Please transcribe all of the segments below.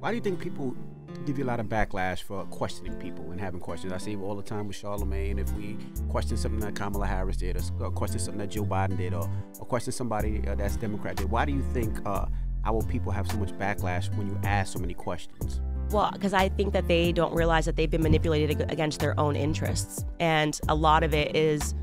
Why do you think people give you a lot of backlash for questioning people and having questions? I see it all the time with Charlemagne. If we question something that Kamala Harris did, or question something that Joe Biden did, or question somebody that's Democrat did, why do you think our people have so much backlash when you ask so many questions? Well, because I think that they don't realize that they've been manipulated against their own interests. And a lot of it is,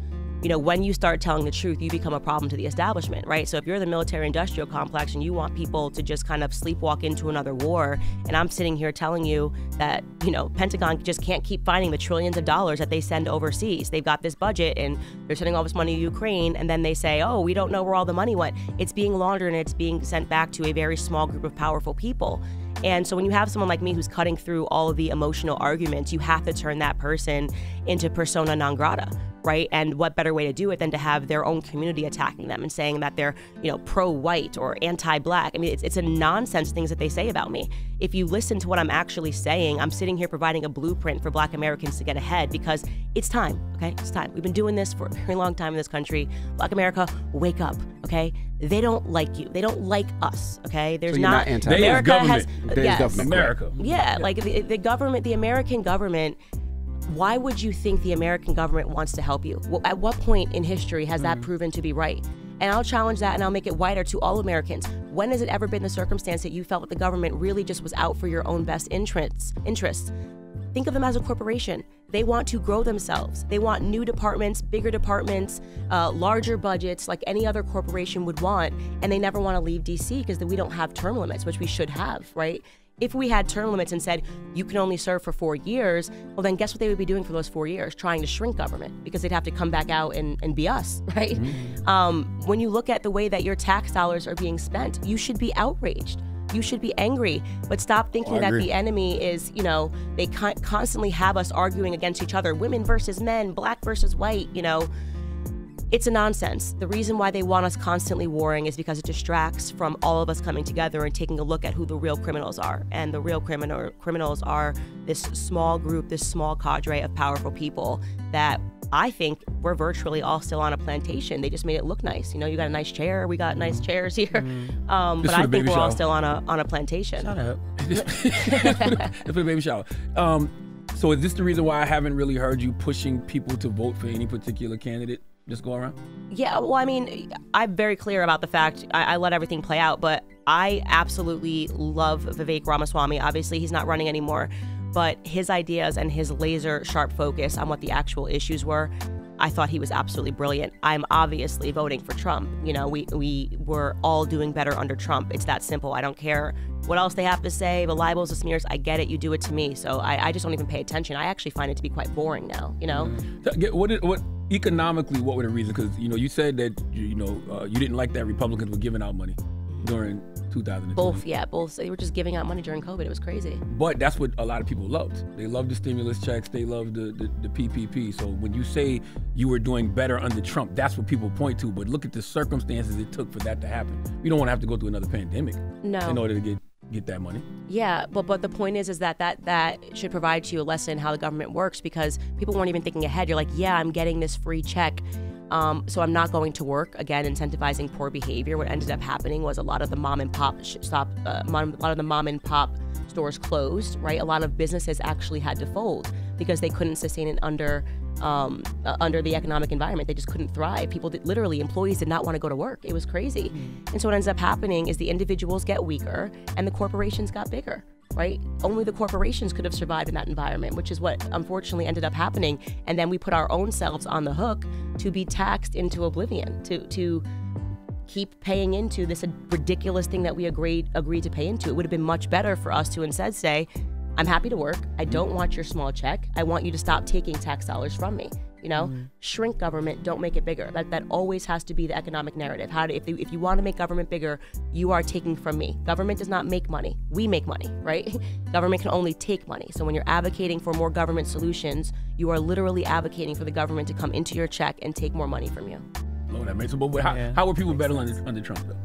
you know, when you start telling the truth, you become a problem to the establishment, right? So if you're the military-industrial complex and you want people to just kind of sleepwalk into another war, and I'm sitting here telling you that, you know, Pentagon just can't keep finding the trillions of dollars that they send overseas. They've got this budget and they're sending all this money to Ukraine, and then they say, oh, we don't know where all the money went. It's being laundered and it's being sent back to a very small group of powerful people. And so when you have someone like me who's cutting through all of the emotional arguments, you have to turn that person into persona non grata, right? And what better way to do it than to have their own community attacking them and saying that they're, you know, pro-white or anti-black. I mean, it's a nonsense things that they say about me. If you listen to what I'm actually saying, I'm sitting here providing a blueprint for Black Americans to get ahead, because it's time, okay? It's time. We've been doing this for a very long time in this country. Black America, wake up, okay? They don't like you. They don't like us, okay? There's so you're not anti-black. America has, yes, government. America. Yeah, like the government, the American government. Why would you think the American government wants to help you? Well, at what point in history has that proven to be right? And I'll challenge that, and I'll make it wider to all Americans. When has it ever been the circumstance that you felt that the government really just was out for your own best interests? Think of them as a corporation. They want to grow themselves. They want new departments, bigger departments, larger budgets like any other corporation would want. And they never want to leave DC because we don't have term limits, which we should have, right? If we had term limits and said you can only serve for 4 years, well, then guess what they would be doing for those 4 years? Trying to shrink government, because they'd have to come back out and be us, right? When you look at the way that your tax dollars are being spent, you should be outraged. You should be angry, but stop thinking that the enemy is, you know, they constantly have us arguing against each other, women versus men, black versus white, you know. It's a nonsense. The reason why they want us constantly warring is because it distracts from all of us coming together and taking a look at who the real criminals are. And the real criminals are this small group, this small cadre of powerful people that I think we're virtually all still on a plantation. They just made it look nice. You know, you got a nice chair. We got nice chairs here. But I think we're all still on a plantation. Shut up. It's for the baby shower. So is this the reason why I haven't really heard you pushing people to vote for any particular candidate? Just go around? Yeah, well, I mean, I'm very clear about the fact I let everything play out, but I absolutely love Vivek Ramaswamy. Obviously, he's not running anymore, but his ideas and his laser sharp focus on what the actual issues were, I thought he was absolutely brilliant. I'm obviously voting for Trump. You know, we were all doing better under Trump. It's that simple. I don't care what else they have to say, the libels, the smears. I get it. You do it to me. So I just don't even pay attention. I actually find it to be quite boring now, you know? What economically, what were the reasons? Because, you know, you said that, you didn't like that Republicans were giving out money during 2020. Both. They were just giving out money during COVID. It was crazy. But that's what a lot of people loved. They loved the stimulus checks. They loved the PPP. So when you say you were doing better under Trump, that's what people point to. But look at the circumstances it took for that to happen. We don't want to have to go through another pandemic in order to get that money. Yeah, but the point is that should provide to you a lesson how the government works, because people weren't even thinking ahead. You're like, yeah, I'm getting this free check, so I'm not going to work. Again, incentivizing poor behavior. What ended up happening was a lot of the mom and pop stores closed. Right, a lot of businesses actually had to fold because they couldn't sustain it under the economic environment. They just couldn't thrive. Employees did not want to go to work. It was crazy. And so what ends up happening is the individuals get weaker and the corporations got bigger, right? Only the corporations could have survived in that environment, which is what unfortunately ended up happening. And then we put our own selves on the hook to be taxed into oblivion, to keep paying into this ridiculous thing that we agreed to pay into. It would have been much better for us to instead say, I'm happy to work. I don't want your small check. I want you to stop taking tax dollars from me. You know, shrink government, don't make it bigger. That always has to be the economic narrative. If you want to make government bigger, you are taking from me. Government does not make money. We make money, right? Government can only take money. So when you're advocating for more government solutions, you are literally advocating for the government to come into your check and take more money from you. Oh, that makes sense. But how were people better under Trump, though?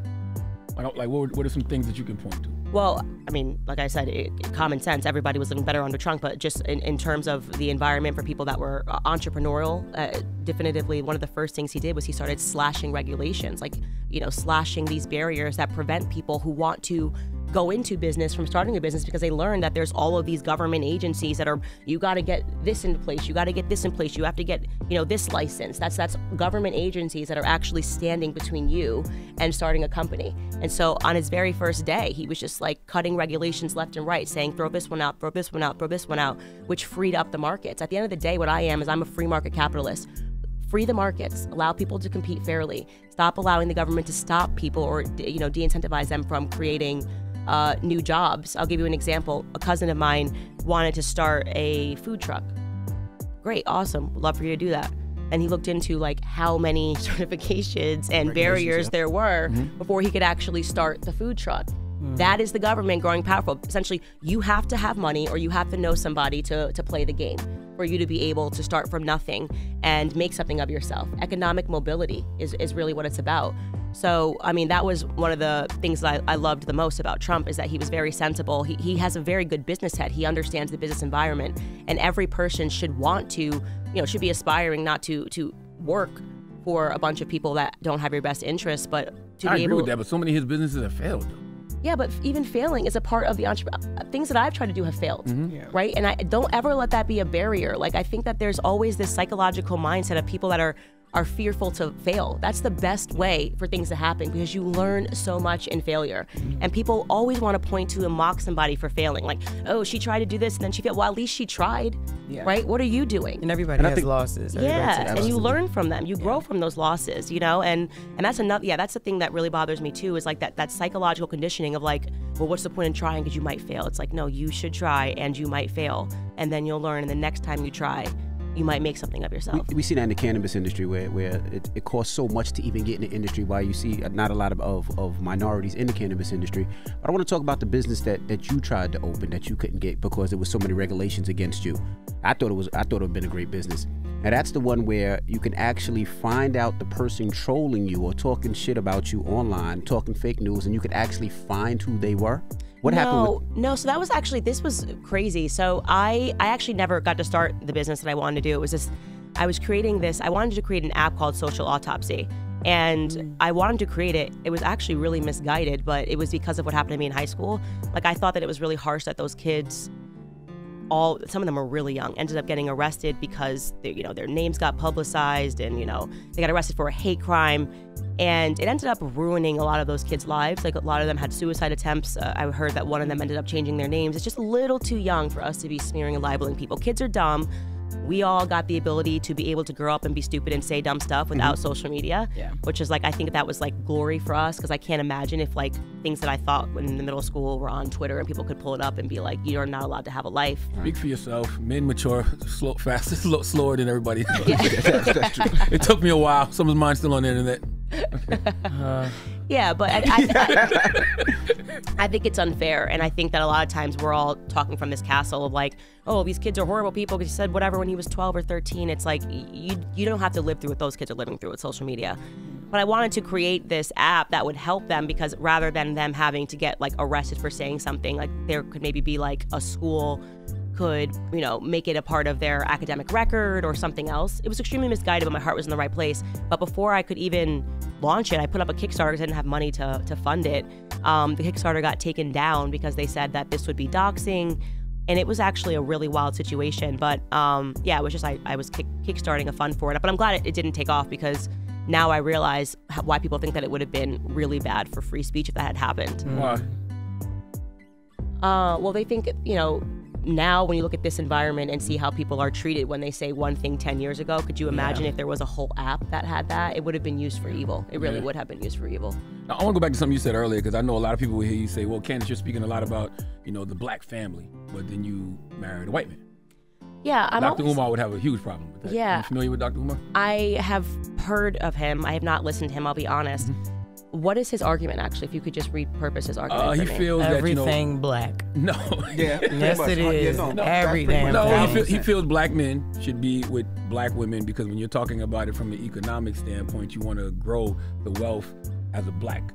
What are some things that you can point to? Well, I mean, like I said, common sense. Everybody was living better under Trump, but just in terms of the environment for people that were entrepreneurial, definitively one of the first things he did was he started slashing regulations, slashing these barriers that prevent people who want to go into business from starting a business because they learned that there's all of these government agencies that are, you got to get this in place, you got to get this in place, you have to get, you know, this license. That's government agencies that are actually standing between you and starting a company. And so on his very first day, he was just like cutting regulations left and right, saying throw this one out, throw this one out, throw this one out, which freed up the markets. At the end of the day, what I am is I'm a free market capitalist. Free the markets, allow people to compete fairly, stop allowing the government to stop people or, you know, de-incentivize them from creating new jobs. I'll give you an example. A cousin of mine wanted to start a food truck. Great, awesome, love for you to do that. And he looked into like how many certifications and barriers there were before he could actually start the food truck. That is the government growing powerful. Essentially, you have to have money or you have to know somebody to play the game for you to be able to start from nothing and make something of yourself. Economic mobility is really what it's about. So, I mean, that was one of the things that I loved the most about Trump, is that he was very sensible. He has a very good business head. He understands the business environment, and every person should want to, you know, should be aspiring not to work for a bunch of people that don't have your best interests, but to be able. I agree with that, but so many of his businesses have failed, though. Yeah, but even failing is a part of the things that I've tried to do have failed, right? And I don't ever let that be a barrier. Like, I think that there's always this psychological mindset of people that are fearful to fail. That's the best way for things to happen, because you learn so much in failure. And people always want to point to and mock somebody for failing. Like, oh, she tried to do this and then she failed. Well, at least she tried, right? What are you doing? And everybody has losses. Yeah, and you learn from them. You grow from those losses, you know? And that's another, that's the thing that really bothers me too, is like that psychological conditioning of like, well, what's the point in trying because you might fail? It's like, no, you should try and you might fail. And then you'll learn, and the next time you try, you might make something of yourself. We see that in the cannabis industry where it costs so much to even get in the industry, why you see not a lot of minorities in the cannabis industry. But I want to talk about the business that you tried to open that you couldn't get because there was so many regulations against you. I thought it would have been a great business. Now that's the one where you can actually find out the person trolling you or talking shit about you online, talking fake news, and you could actually find who they were. What happened? No, so that was actually, this was crazy. So I actually never got to start the business that I wanted to do. It was this, I wanted to create an app called Social Autopsy. And I wanted to create it. It was actually really misguided, but it was because of what happened to me in high school. Like, I thought that it was really harsh that those kids, some of them were really young, ended up getting arrested because their names got publicized, and they got arrested for a hate crime. And it ended up ruining a lot of those kids' lives. Like, a lot of them had suicide attempts. I heard that one of them ended up changing their names. It's just a little too young for us to be smearing and libeling people. Kids are dumb. We all got the ability to be able to grow up and be stupid and say dumb stuff without social media, which is like, I think that was like glory for us, because I can't imagine if like things that I thought in the middle school were on Twitter and people could pull it up and be like, you're not allowed to have a life. Speak for yourself. Men mature slower than everybody. That's true. It took me a while. Some of mine's still on the internet. Okay. Yeah, but I think it's unfair, and I think that a lot of times we're all talking from this castle of like, oh, these kids are horrible people because he said whatever when he was 12 or 13. It's like, you don't have to live through what those kids are living through with social media. But I wanted to create this app that would help them, because rather than them having to get like arrested for saying something, like there could maybe be like a school could, make it a part of their academic record or something else. It was extremely misguided, but my heart was in the right place. But before I could even launch it, I put up a Kickstarter because I didn't have money to fund it. The Kickstarter got taken down because they said that this would be doxing, and it was actually a really wild situation. But it was just, I was kickstarting a fund for it. But I'm glad it didn't take off, because now I realize why people think that it would have been really bad for free speech if that had happened. Why? Well, they think, now when you look at this environment and see how people are treated when they say one thing 10 years ago, could you imagine if there was a whole app that had that? It would have been used for evil. It really would have been used for evil. Now, I want to go back to something you said earlier, because I know a lot of people will hear you say, well, Candace, you're speaking a lot about, the black family, but then you married a white man. Yeah, Dr. Umar would have a huge problem with that. Yeah. Are you familiar with Dr. Umar? I have heard of him. I have not listened to him, I'll be honest. What is his argument, actually, if you could just repurpose his argument He for me? feels everything black. No. Yeah. Yes, it is. Every damn thing. He feels black men should be with black women, because when you're talking about it from an economic standpoint, you want to grow the wealth as a black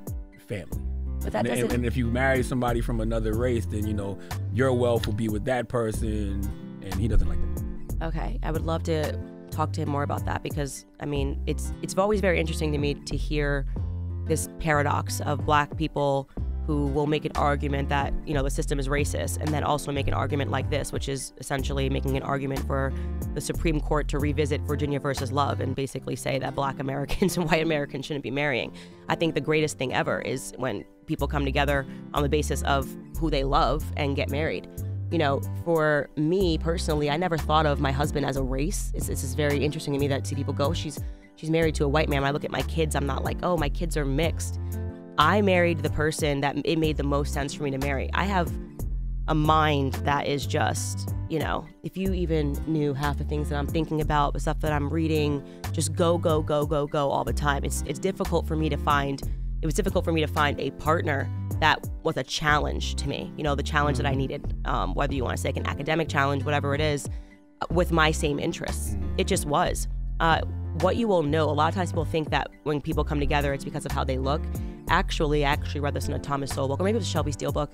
family. But that doesn't... And if you marry somebody from another race, then, your wealth will be with that person, and he doesn't like that. Okay. I would love to talk to him more about that, because, it's always very interesting to me to hear this paradox of black people who will make an argument that, the system is racist, and then also make an argument like this, which is essentially making an argument for the Supreme Court to revisit Virginia versus Love and basically say that Black Americans and white Americans shouldn't be marrying. I think the greatest thing ever is when people come together on the basis of who they love and get married. For me personally, I never thought of my husband as a race. It's very interesting to me that see people go, she's married to a white man. When I look at my kids, I'm not like, oh, my kids are mixed. I married the person that it made the most sense for me to marry. I have a mind that is just, if you even knew half the things that I'm thinking about, the stuff that I'm reading, just go all the time. It was difficult for me to find a partner that was a challenge to me, the challenge that I needed, whether you want to say like an academic challenge, whatever it is, with my same interests. It just was. What you will know, a lot of times people think that when people come together, it's because of how they look. Actually, I read this in a Thomas Sowell book, or maybe it was a Shelby Steele book.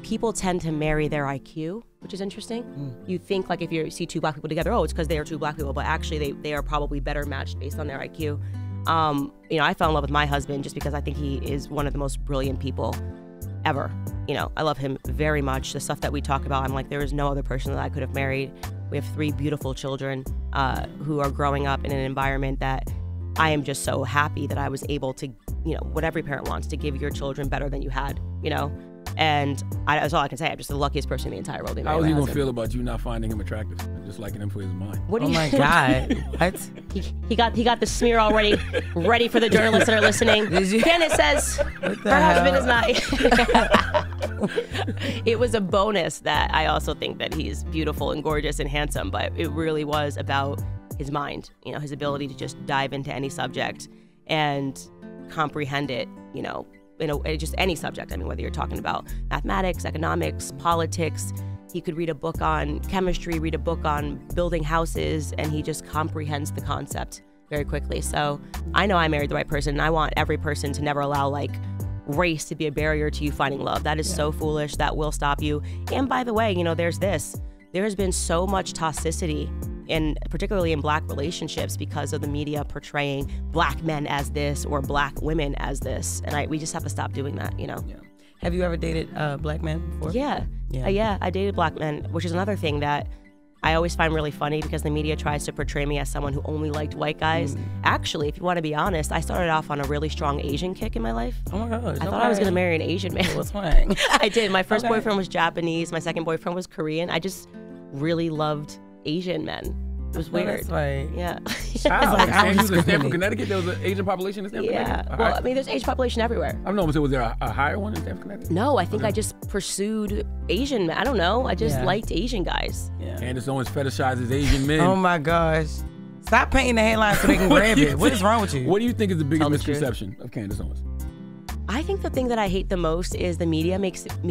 People tend to marry their IQ, which is interesting. You think like if you see two Black people together, oh, it's because they are two Black people, but actually they are probably better matched based on their IQ. I fell in love with my husband just because I think he is one of the most brilliant people ever. I love him very much. The stuff that we talk about, I'm like, there is no other person that I could have married. We have 3 beautiful children who are growing up in an environment that I am just so happy that I was able to, what every parent wants, to give your children better than you had, And that's all I can say. I'm just the luckiest person in the entire world. How was he going to feel about you not finding him attractive, just liking him for his mind? Oh my God. What? He got the smear already ready for the journalists that are listening. Candace says her husband is not. It was a bonus that I also think that he's beautiful and gorgeous and handsome, but it really was about his mind, his ability to just dive into any subject and comprehend it, just any subject. I mean, whether you're talking about mathematics, economics, politics, he could read a book on chemistry, read a book on building houses, and he just comprehends the concept very quickly. So I know I married the right person, and I want every person to never allow race to be a barrier to you finding love. That is so foolish. That will stop you. And by the way, there's this. There has been so much toxicity, particularly in Black relationships, because of the media portraying Black men as this or Black women as this. And we just have to stop doing that, Yeah. Have you ever dated Black men before? Yeah. I dated Black men, which is another thing that I always find really funny because the media tries to portray me as someone who only liked white guys. Actually, if you want to be honest, I started off on a really strong Asian kick in my life. Oh my gosh. I thought I was going to marry an Asian man. What's fine? I did. My first boyfriend was Japanese. My second boyfriend was Korean. I just really loved Asian men. It was weird. That's right. Yeah. I was in Stamford, Connecticut. There was an Asian population in Stamford, Connecticut? Yeah. Well, I mean, there's Asian population everywhere. I don't know. Was there a higher one in Stamford, Connecticut? No, I think I just pursued Asian men. I don't know. I just liked Asian guys. Yeah. Candace Owens fetishizes Asian men. Oh my gosh. Stop painting the headlines so they can grab it. What is wrong with you? What do you think is the biggest misconception of Candace Owens? I think the thing that I hate the most is the media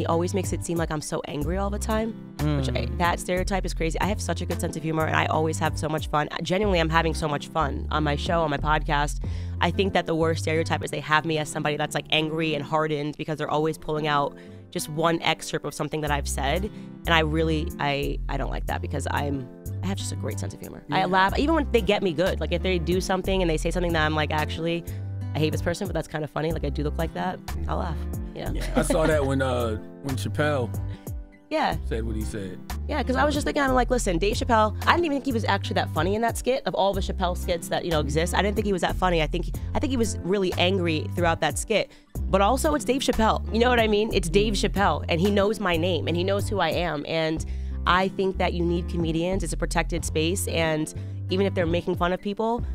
always makes it seem like I'm so angry all the time, which that stereotype is crazy. I have such a good sense of humor, and I always have so much fun. Genuinely, I'm having so much fun on my show, on my podcast. I think that the worst stereotype is they have me as somebody that's angry and hardened because they're always pulling out just one excerpt of something that I've said, and I don't like that because I have just a great sense of humor. Yeah. I laugh even when they get me good. If they do something and they say something that I'm actually, I hate this person, but that's kind of funny. I do look like that. I'll laugh. Yeah. I saw that when Chappelle Yeah. Said what he said. Yeah, because I was just thinking, I'm like, listen, Dave Chappelle, I didn't even think he was actually that funny in that skit. Of all the Chappelle skits that, exist, I didn't think he was that funny. I think he was really angry throughout that skit. But also, it's Dave Chappelle. You know what I mean? It's Dave Chappelle, and he knows my name, and he knows who I am. And I think that you need comedians. It's a protected space, and even if they're making fun of people,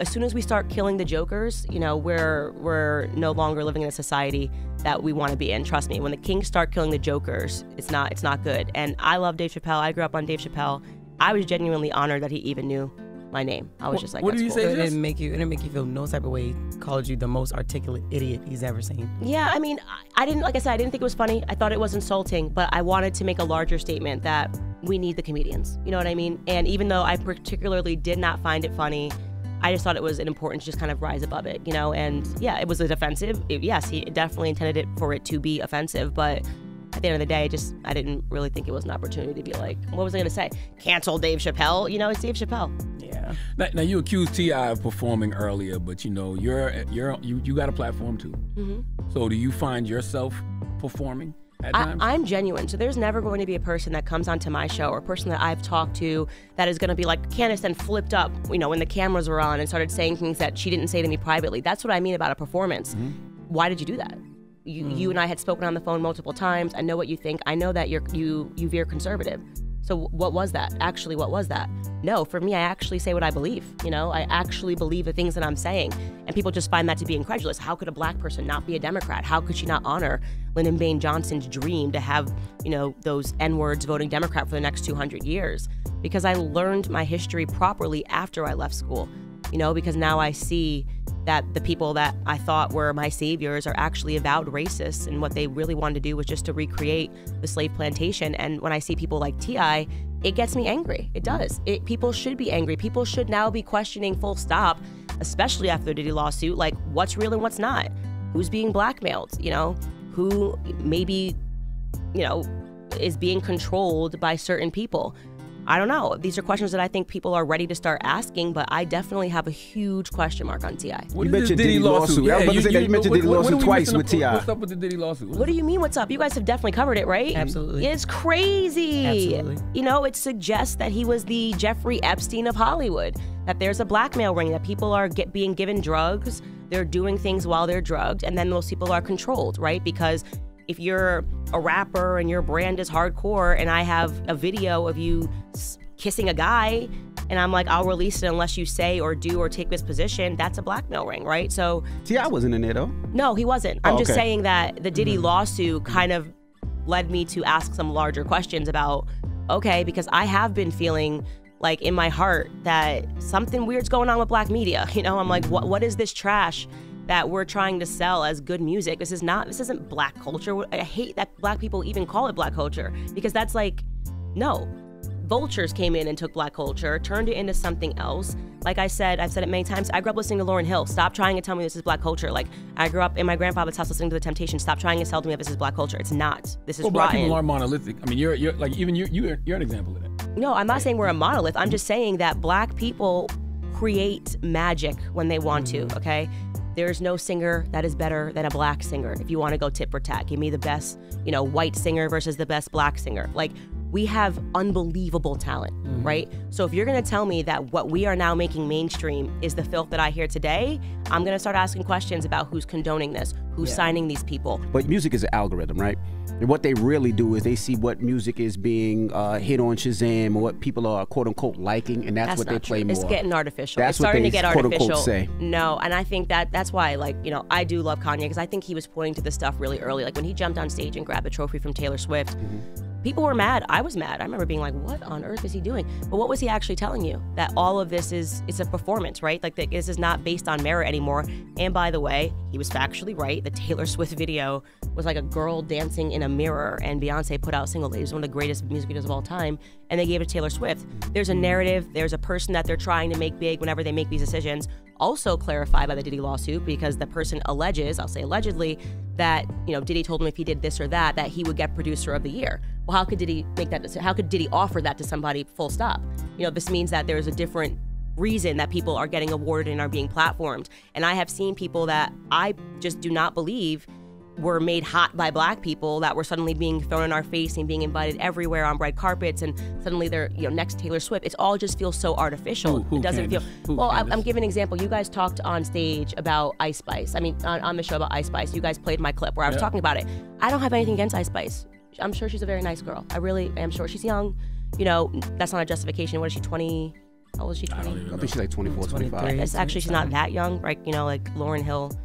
as soon as we start killing the jokers, we're no longer living in a society that we want to be in. Trust me, when the kings start killing the jokers, it's not good. And I love Dave Chappelle. I grew up on Dave Chappelle. I was genuinely honored that he even knew my name. I was just like, what did you say? It didn't make you feel no type of way. He called you the most articulate idiot he's ever seen. Yeah, I mean, I didn't think it was funny. I thought it was insulting, but I wanted to make a larger statement that we need the comedians. You know what I mean? And even though I particularly did not find it funny, I just thought it was important to just kind of rise above it, and yeah, it was offensive. Yes, he definitely intended it for it to be offensive, but at the end of the day, I didn't really think it was an opportunity to be like, what was I going to say? Cancel Dave Chappelle? It's Dave Chappelle. Yeah. Now you accused T.I. of performing earlier, but you know you got a platform too. So do you find yourself performing at times? I'm genuine, so there's never going to be a person that comes onto my show or a person that I've talked to that is going to be like Candace and flipped up, you know, when the cameras were on and started saying things that she didn't say to me privately. That's what I mean about a performance. Why did you do that? You and I had spoken on the phone multiple times. I know what you think. I know that you veer conservative. So what was that? Actually, what was that? No, for me, I actually say what I believe. You know, I actually believe the things that I'm saying. And people just find that to be incredulous. How could a black person not be a Democrat? How could she not honor Lyndon Baines Johnson's dream to have, you know, those N-words voting Democrat for the next 200 years? Because I learned my history properly after I left school. You know, because now I see that the people that I thought were my saviors are actually avowed racists, and what they really wanted to do was just to recreate the slave plantation. And when I see people like T.I., it gets me angry. It does. People should be angry. People should now be questioning full stop, especially after the Diddy lawsuit, like what's real and what's not. Who's being blackmailed, you know? Who maybe, you know, is being controlled by certain people. I don't know. These are questions that I think people are ready to start asking, but I definitely have a huge question mark on T.I. What You is mentioned this Diddy lawsuit. I was about to say that you mentioned Diddy lawsuit twice with T.I. What's up with the Diddy lawsuit? What do you mean what's up? You guys have definitely covered it, right? Absolutely. It's crazy. Absolutely. You know, it suggests that he was the Jeffrey Epstein of Hollywood, that there's a blackmail ring, that people are being given drugs, they're doing things while they're drugged, and then those people are controlled, right? Because if you're a rapper and your brand is hardcore and I have a video of you kissing a guy and I'm like, I'll release it unless you say or do or take this position, that's a blackmail ring, right? So T.I. wasn't in there though. no, he wasn't. I'm just okay. saying that the Diddy lawsuit kind of led me to ask some larger questions about, okay, because I have been feeling like in my heart that something weird's going on with black media. You know, I'm like, what is this trash that we're trying to sell as good music? This isn't black culture. I hate that black people even call it black culture, because that's like, no. Vultures came in and took black culture, turned it into something else. Like I said, I've said it many times, I grew up listening to Lauryn Hill. Stop trying to tell me this is black culture. Like, I grew up in my grandfather's house listening to The Temptations. Stop trying to tell me if this is black culture. It's not. This is well, black rotten. people aren't monolithic. I mean, you're like, even you're an example of that. No, I'm not saying we're a monolith. I'm just saying that black people create magic when they want to, okay? There's no singer that is better than a black singer. If you want to go tit for tat, give me the best, you know, white singer versus the best black singer. Like, we have unbelievable talent, right? So if you're gonna tell me that what we are now making mainstream is the filth that I hear today, I'm gonna start asking questions about who's condoning this, who's signing these people. But music is an algorithm, right? And what they really do is they see what music is being hit on Shazam or what people are quote unquote liking, and that's what they not play true. more. It's getting artificial. That's It's what starting they to get quote artificial. unquote say. No, and I think that's why, like, you know, I do love Kanye, because I think he was pointing to this stuff really early. Like when he jumped on stage and grabbed the trophy from Taylor Swift, people were mad. I was mad. I remember being like, what on earth is he doing? But what was he actually telling you? That all of this it's a performance, right? Like, this is not based on merit anymore. And by the way, he was factually right. The Taylor Swift video was like a girl dancing in a mirror, and Beyonce put out Single Ladies, one of the greatest music videos of all time, and they gave it to Taylor Swift. There's a narrative. There's a person that they're trying to make big whenever they make these decisions. Also clarified by the Diddy lawsuit, because the person alleges, I'll say allegedly, that, you know, Diddy told him if he did this or that he would get producer of the year. Well, how could Diddy make that? How could Diddy offer that to somebody full stop? You know, this means that there's a different reason that people are getting awarded and are being platformed. And I have seen people that I just do not believe were made hot by black people that were suddenly being thrown in our face and being invited everywhere on red carpets, and suddenly they're, you know, next Taylor Swift. It's all just feels so artificial. Who it doesn't Candace? feel. Who Well, Candace? I'm giving an example. You guys talked on stage about Ice Spice. I mean, on the show about Ice Spice, you guys played my clip where I was talking about it. I don't have anything against Ice Spice. I'm sure she's a very nice girl. I really am sure. She's young. You know, that's not a justification. What is she, 20? How old is she, 20? I think she's like 24, 25. It's actually, she's not that young, right? You know, like Lauryn Hill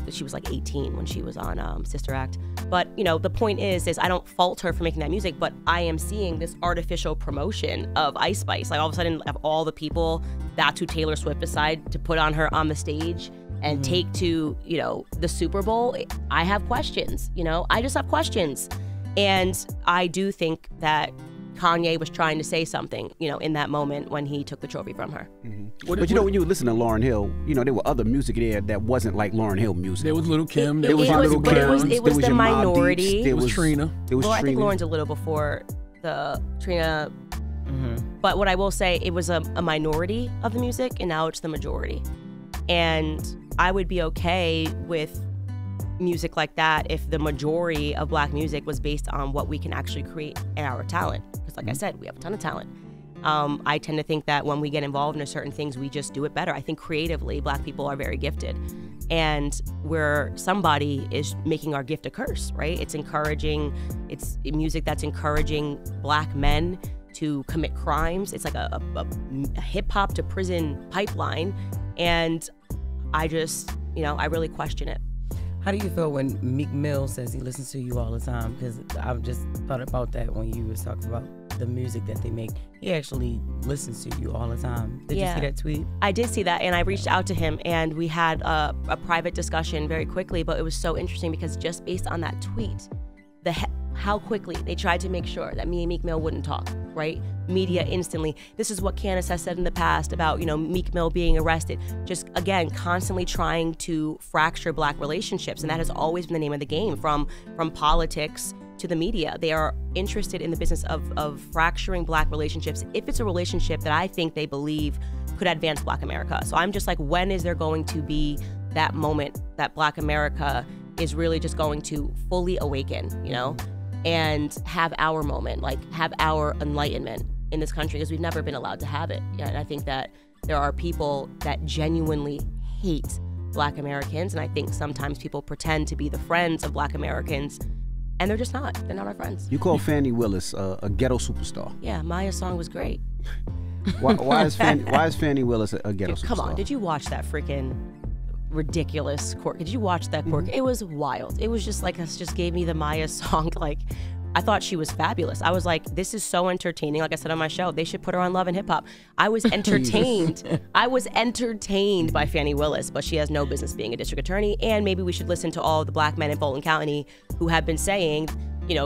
she was like 18 when she was on Sister Act. But, you know, the point is I don't fault her for making that music, but I am seeing this artificial promotion of Ice Spice. Like, all of a sudden, of all the people, that's who Taylor Swift decided to put on her on the stage and take to, you know, the Super Bowl. I have questions, you know? I just have questions. And I do think that Kanye was trying to say something, you know, in that moment when he took the trophy from her. But you know, when you listen to Lauryn Hill, you know, there were other music there that wasn't like Lauryn Hill music. There was Little Kim. There was Little but Kim. it was the your Mobb minority. Deeps, There was Trina. There was Well, I think Trina. Lauren's a little before the Trina. But what I will say, it was a minority of the music, and now it's the majority. And I would be okay with music like that if the majority of Black music was based on what we can actually create and our talent. Because like I said, we have a ton of talent. I tend to think that when we get involved in certain things, we just do it better. I think creatively, Black people are very gifted. And where somebody is making our gift a curse, right? It's music that's encouraging Black men to commit crimes. It's like a hip hop to prison pipeline. And I just, I really question it. How do you feel when Meek Mill says he listens to you all the time? Because I've just thought about that when you was talking about the music that they make. He actually listens to you all the time. Did you see that tweet? I did see that, and I reached out to him, and we had a private discussion very quickly, but it was so interesting because just based on that tweet, how quickly they tried to make sure that me and Meek Mill wouldn't talk, right? Media instantly. This is what Candace has said in the past about, Meek Mill being arrested. Just, again, constantly trying to fracture Black relationships, and that has always been the name of the game, from politics to the media. They are interested in the business of fracturing Black relationships if it's a relationship that I think they believe could advance Black America. So I'm just like, when is there going to be that moment that Black America is really just going to fully awaken, and have our moment, like have our enlightenment in this country, because we've never been allowed to have it. And I think that there are people that genuinely hate Black Americans, and I think sometimes people pretend to be the friends of Black Americans, and they're just not. They're not our friends. You call Fannie Willis a ghetto superstar. Yeah, Maya's song was great. Why is Fannie Willis a ghetto superstar? Come on, did you watch that freaking ridiculous court? Did you watch that court? It was wild. It was just like, this just gave me the Maya song. Like, I thought she was fabulous. I was like, this is so entertaining. Like I said on my show, they should put her on Love and Hip Hop. I was entertained. I was entertained by Fannie Willis, but she has no business being a district attorney. And maybe we should listen to all the Black men in Fulton County who have been saying,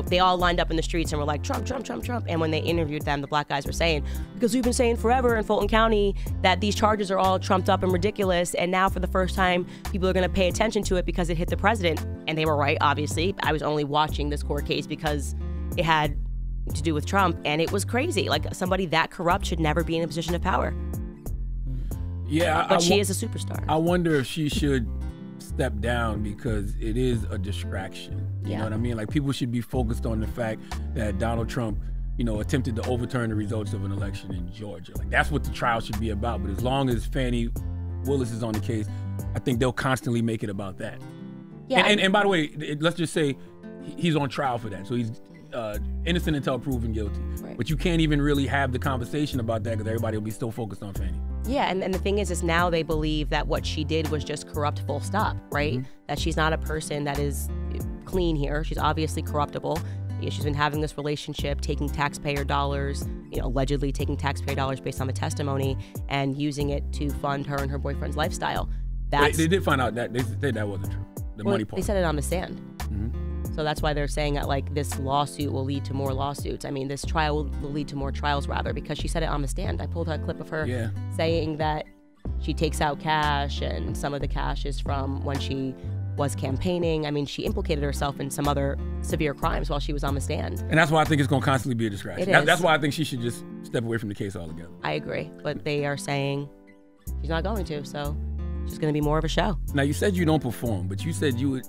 they all lined up in the streets and were like, Trump, Trump, Trump, Trump. And when they interviewed them, the Black guys were saying, because we've been saying forever in Fulton County that these charges are all trumped up and ridiculous. And now for the first time, people are going to pay attention to it because it hit the president. And they were right, obviously. I was only watching this court case because it had to do with Trump. And it was crazy. Like, somebody that corrupt should never be in a position of power. Yeah. But she is a superstar. I wonder if she should step down, because it is a distraction. You know what I mean? Like, people should be focused on the fact that Donald Trump, attempted to overturn the results of an election in Georgia. Like, that's what the trial should be about. But as long as Fannie Willis is on the case, I think they'll constantly make it about that. Yeah. And by the way, let's just say he's on trial for that. So he's innocent until proven guilty. Right. But you can't even really have the conversation about that because everybody will be still focused on Fannie. Yeah, and the thing is now they believe that what she did was just corrupt, full stop, right? Mm-hmm. That she's not a person that is clean here. She's obviously corruptible. She's been having this relationship, taking taxpayer dollars, allegedly taking taxpayer dollars based on the testimony and using it to fund her and her boyfriend's lifestyle. They did find out that they said that wasn't true. The money part. They said it on the stand. Mm-hmm. So that's why they're saying that, like, this lawsuit will lead to more lawsuits. I mean, this trial will lead to more trials, rather, because she said it on the stand. I pulled a clip of her saying that she takes out cash, and some of the cash is from when she was campaigning. I mean, she implicated herself in some other severe crimes while she was on the stand. And that's why I think it's going to constantly be a distraction. It is. That's why I think she should just step away from the case altogether. I agree. But they are saying she's not going to, so it's going to be more of a show. Now, you said you don't perform, but you said you would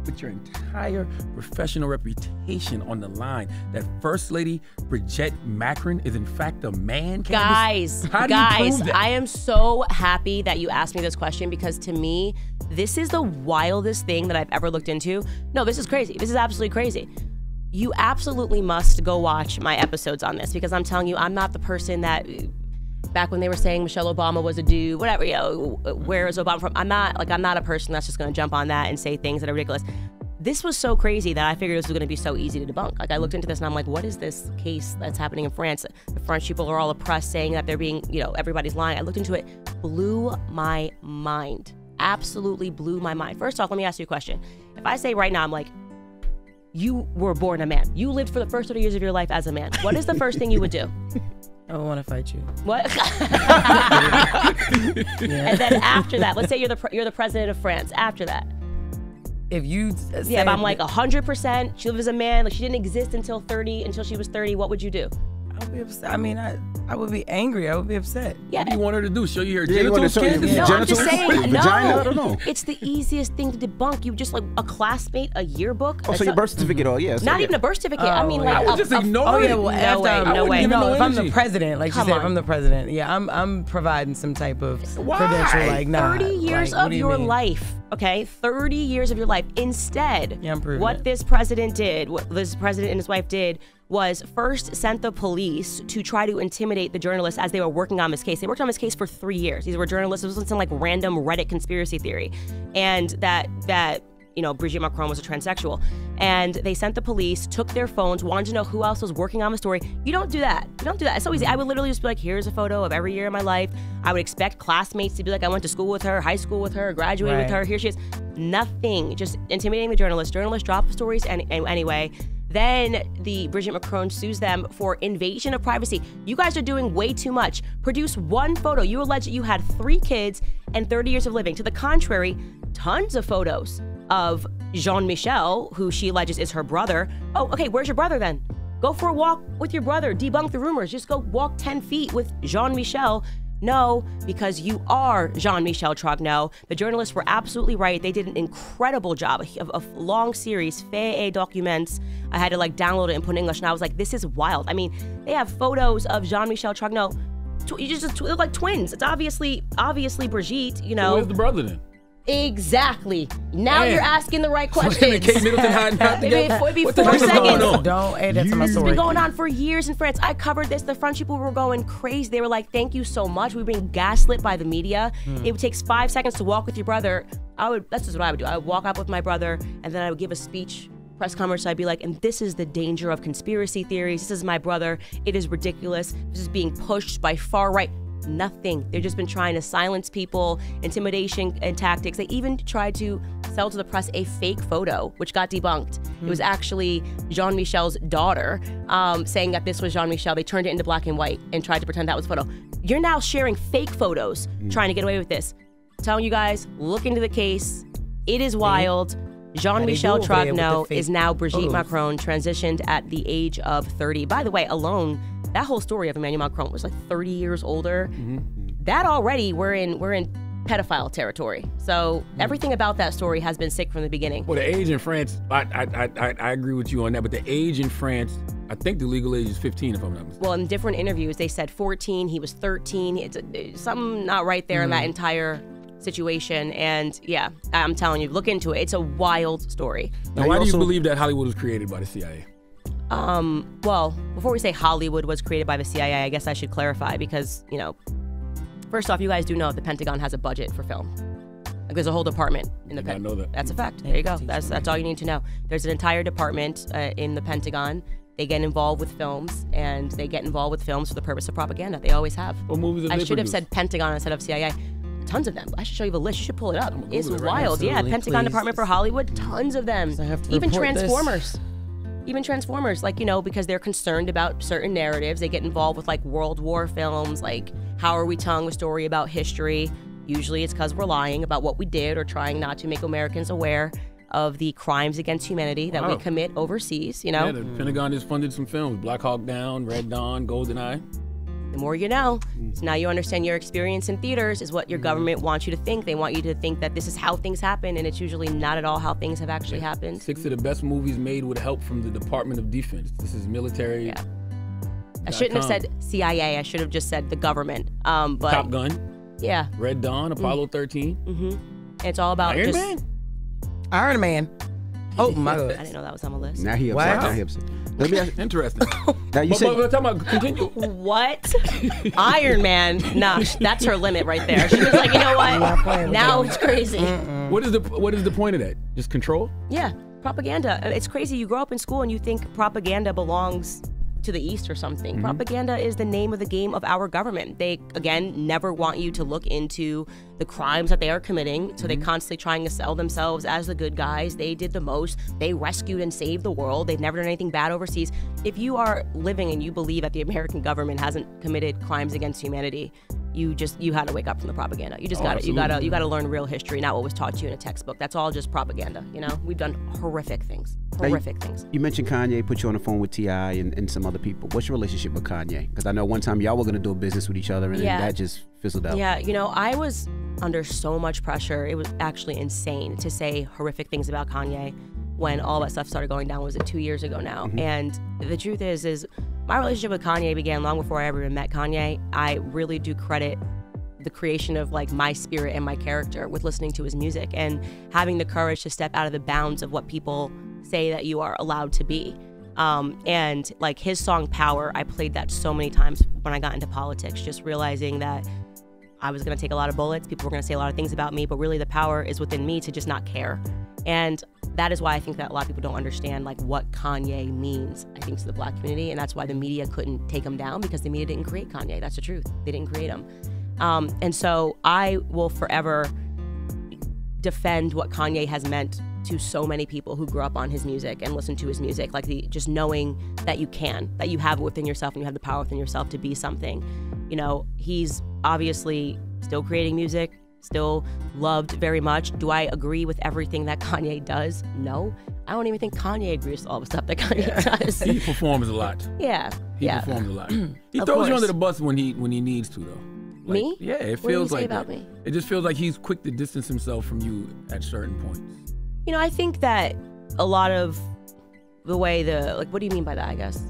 put your entire professional reputation on the line. That First Lady Bridget Macron is in fact a man. Guys, how do you prove that? I am so happy that you asked me this question, because to me, this is the wildest thing that I've ever looked into. No, this is crazy. This is absolutely crazy. You absolutely must go watch my episodes on this, because I'm telling you, I'm not the person that, back when they were saying Michelle Obama was a dude, whatever, where is Obama from? I'm not a person that's just going to jump on that and say things that are ridiculous. This was so crazy that I figured this was going to be so easy to debunk. Like, I looked into this and I'm like, what is this case that's happening in France? The French people are all oppressed, saying that they're being, everybody's lying. I looked into it, blew my mind. Absolutely blew my mind. First off, let me ask you a question. If I say right now, I'm like, you were born a man. You lived for the first 30 years of your life as a man. What is the first thing you would do? I don't want to fight you. What? And then after that, let's say you're the president of France. After that, if you if I'm like 100%, she lived as a man, like she didn't exist until she was 30. What would you do? I'd be upset. I mean, I would be angry. I would be upset. Yeah. What do you want her to do? Show you her Yeah, you want to genitals? show you No, I'm just genitals? saying, Vagina? no. I don't know. It's the easiest thing to debunk. You just like a classmate, a yearbook. Oh, so your birth certificate? Oh, yeah. So Not yeah. even a birth certificate. I mean, like I would just ignore Oh it. yeah, well, No after way, I'm, no way. You know, No if I'm the energy. president, like Come she said, on. if I'm the president, yeah, I'm providing some type of credential. Like, nah, 30 years like, what of do you your mean? life, okay? 30 years of your life. Instead, Yeah, I'm proving what it. this president did, what this president and his wife did, was first sent the police to try to intimidate the journalists as they were working on this case. They worked on this case for 3 years. These were journalists. It wasn't some like random Reddit conspiracy theory. And that you know, Brigitte Macron was a transsexual. And they sent the police, took their phones, wanted to know who else was working on the story. You don't do that. You don't do that. It's so easy. I would literally just be like, here's a photo of every year of my life. I would expect classmates to be like, I went to school with her, high school with her, graduated with Right. her. Here she is. Nothing. Just intimidating the journalists. Journalists drop the stories anyway. Then the Brigitte Macron sues them for invasion of privacy. You guys are doing way too much. Produce one photo. You allege that you had 3 kids and 30 years of living. To the contrary, tons of photos of Jean-Michel, who she alleges is her brother. Oh, okay, where's your brother then? Go for a walk with your brother. Debunk the rumors. Just go walk 10 feet with Jean-Michel. No, because you are Jean-Michel Trogneau. The journalists were absolutely right. They did an incredible job of a long series, fait documents. I had to like download it and put in English, and I was like, this is wild. I mean, they have photos of Jean-Michel Trogneau. You just look like twins. It's obviously Brigitte, you know. Where's the brother then? Exactly. Now Man. you're asking the right Him and questions. Kate Middleton hiding out together? It'd be What the 4 heck is going seconds. on? Don't add that to my It's story. been going on for years in France. I covered this. The French people were going crazy. They were like, thank you so much. We're being gaslit by the media. It takes 5 seconds to walk with your brother. That's just what I would do. I would walk up with my brother, and then I would give a speech, press conference. I'd be like, and this is the danger of conspiracy theories. This is my brother. It is ridiculous. This is being pushed by far right. Nothing. They've just been trying to silence people, intimidation and tactics. They even tried to sell to the press a fake photo, which got debunked. It was actually Jean-Michel's daughter saying that this was Jean-Michel. They turned it into black and white and tried to pretend that was a photo. You're now sharing fake photos, trying to get away with this. I'm telling you guys, look into the case. It is wild. Jean-Michel How they do over there with Trogneau the is fake now Brigitte photos. Macron, transitioned at the age of 30. By the way, alone, that whole story of Emmanuel Macron was like 30 years older. That already, we're in pedophile territory. So everything about that story has been sick from the beginning. Well, the age in France, I agree with you on that, but the age in France, I think the legal age is 15, if I'm not mistaken. Well, in different interviews, they said 14, he was 13. It's something not right there in that entire situation. And yeah, I'm telling you, look into it. It's a wild story. Now, why do you believe that Hollywood was created by the CIA? Well, before we say Hollywood was created by the CIA, I guess I should clarify because, you know, first off, you guys do know the Pentagon has a budget for film. Like there's a whole department in the Did not know that. That's a fact. There you go. That's all you need to know. There's an entire department in the Pentagon. They get involved with films, and they get involved with films for the purpose of propaganda. They always have. What movies have I they should have produced? said Pentagon instead of CIA. Tons of them. I should show you the list. You should pull it up. It's Google it right now. wild. Yeah, Absolutely, Pentagon please. Department for Hollywood. Tons of them. I have to Even report this. Transformers. Even Transformers, like, you know, because they're concerned about certain narratives. They get involved with like World War films, like how are we telling a story about history? Usually it's because we're lying about what we did or trying not to make Americans aware of the crimes against humanity that we Wow. commit overseas, you know? Yeah, the Pentagon has funded some films, Black Hawk Down, Red Dawn, GoldenEye. The more you know. So now you understand your experience in theaters is what your government wants you to think. They want you to think that this is how things happen, and it's usually not at all how things have actually happened. 6 of the best movies made with help from the Department of Defense. This is military. Yeah. I shouldn't have said CIA. I should have just said the government. But Top Gun, yeah, Red Dawn, Apollo 13. it's all about Iron just. Man? Iron Man. Oh my I God. didn't know that was on the list. Now he upset. Wow. Now he upset. Let me ask, Interesting. now you but, said but talking about, continue. What? Iron Man? Nah, that's her limit right there. She was like, you know not playing what? with Now that. it's crazy. What is the point of that? Just control? Yeah, propaganda. It's crazy. You grow up in school and you think propaganda belongs to the East or something. Propaganda is the name of the game of our government. They, again, never want you to look into the crimes that they are committing, so they're constantly trying to sell themselves as the good guys. They did the most. They rescued and saved the world. They've never done anything bad overseas. If you are living and you believe that the American government hasn't committed crimes against humanity, you had to wake up from the propaganda. You just got it. You gotta learn real history, not what was taught to you in a textbook. That's all just propaganda. You know, we've done horrific things. You mentioned Kanye put you on the phone with T.I. and some other people. What's your relationship with Kanye? Because I know one time y'all were gonna do a business with each other, and then that just fizzled out. Yeah, you know, I was under so much pressure. It was actually insane to say horrific things about Kanye when all that stuff started going down. Was it 2 years ago now? Mm-hmm. And the truth is my relationship with Kanye began long before I ever even met Kanye. I really do credit the creation of like my spirit and my character with listening to his music and having the courage to step out of the bounds of what people say that you are allowed to be. And like his song Power, I played that so many times when I got into politics, just realizing that I was going to take a lot of bullets. People were going to say a lot of things about me, but really the power is within me to just not care. And that is why I think that a lot of people don't understand like what Kanye means, I think, to the Black community. And that's why the media couldn't take him down, because the media didn't create Kanye. That's the truth. They didn't create him. And so I will forever defend what Kanye has meant to so many people who grew up on his music and listen to his music, like just knowing that you have it within yourself and you have the power within yourself to be something. You know, he's obviously still creating music, still loved very much. Do I agree with everything that Kanye does? No. I don't even think Kanye agrees with all the stuff that Kanye does. He performs a lot. He performs a lot. He throws you under the bus when he needs to, though. Like, me? Yeah, it what feels do you say like about that. Me? It just feels like he's quick to distance himself from you at certain points. You know, I think that a lot of the way what do you mean by that, I guess?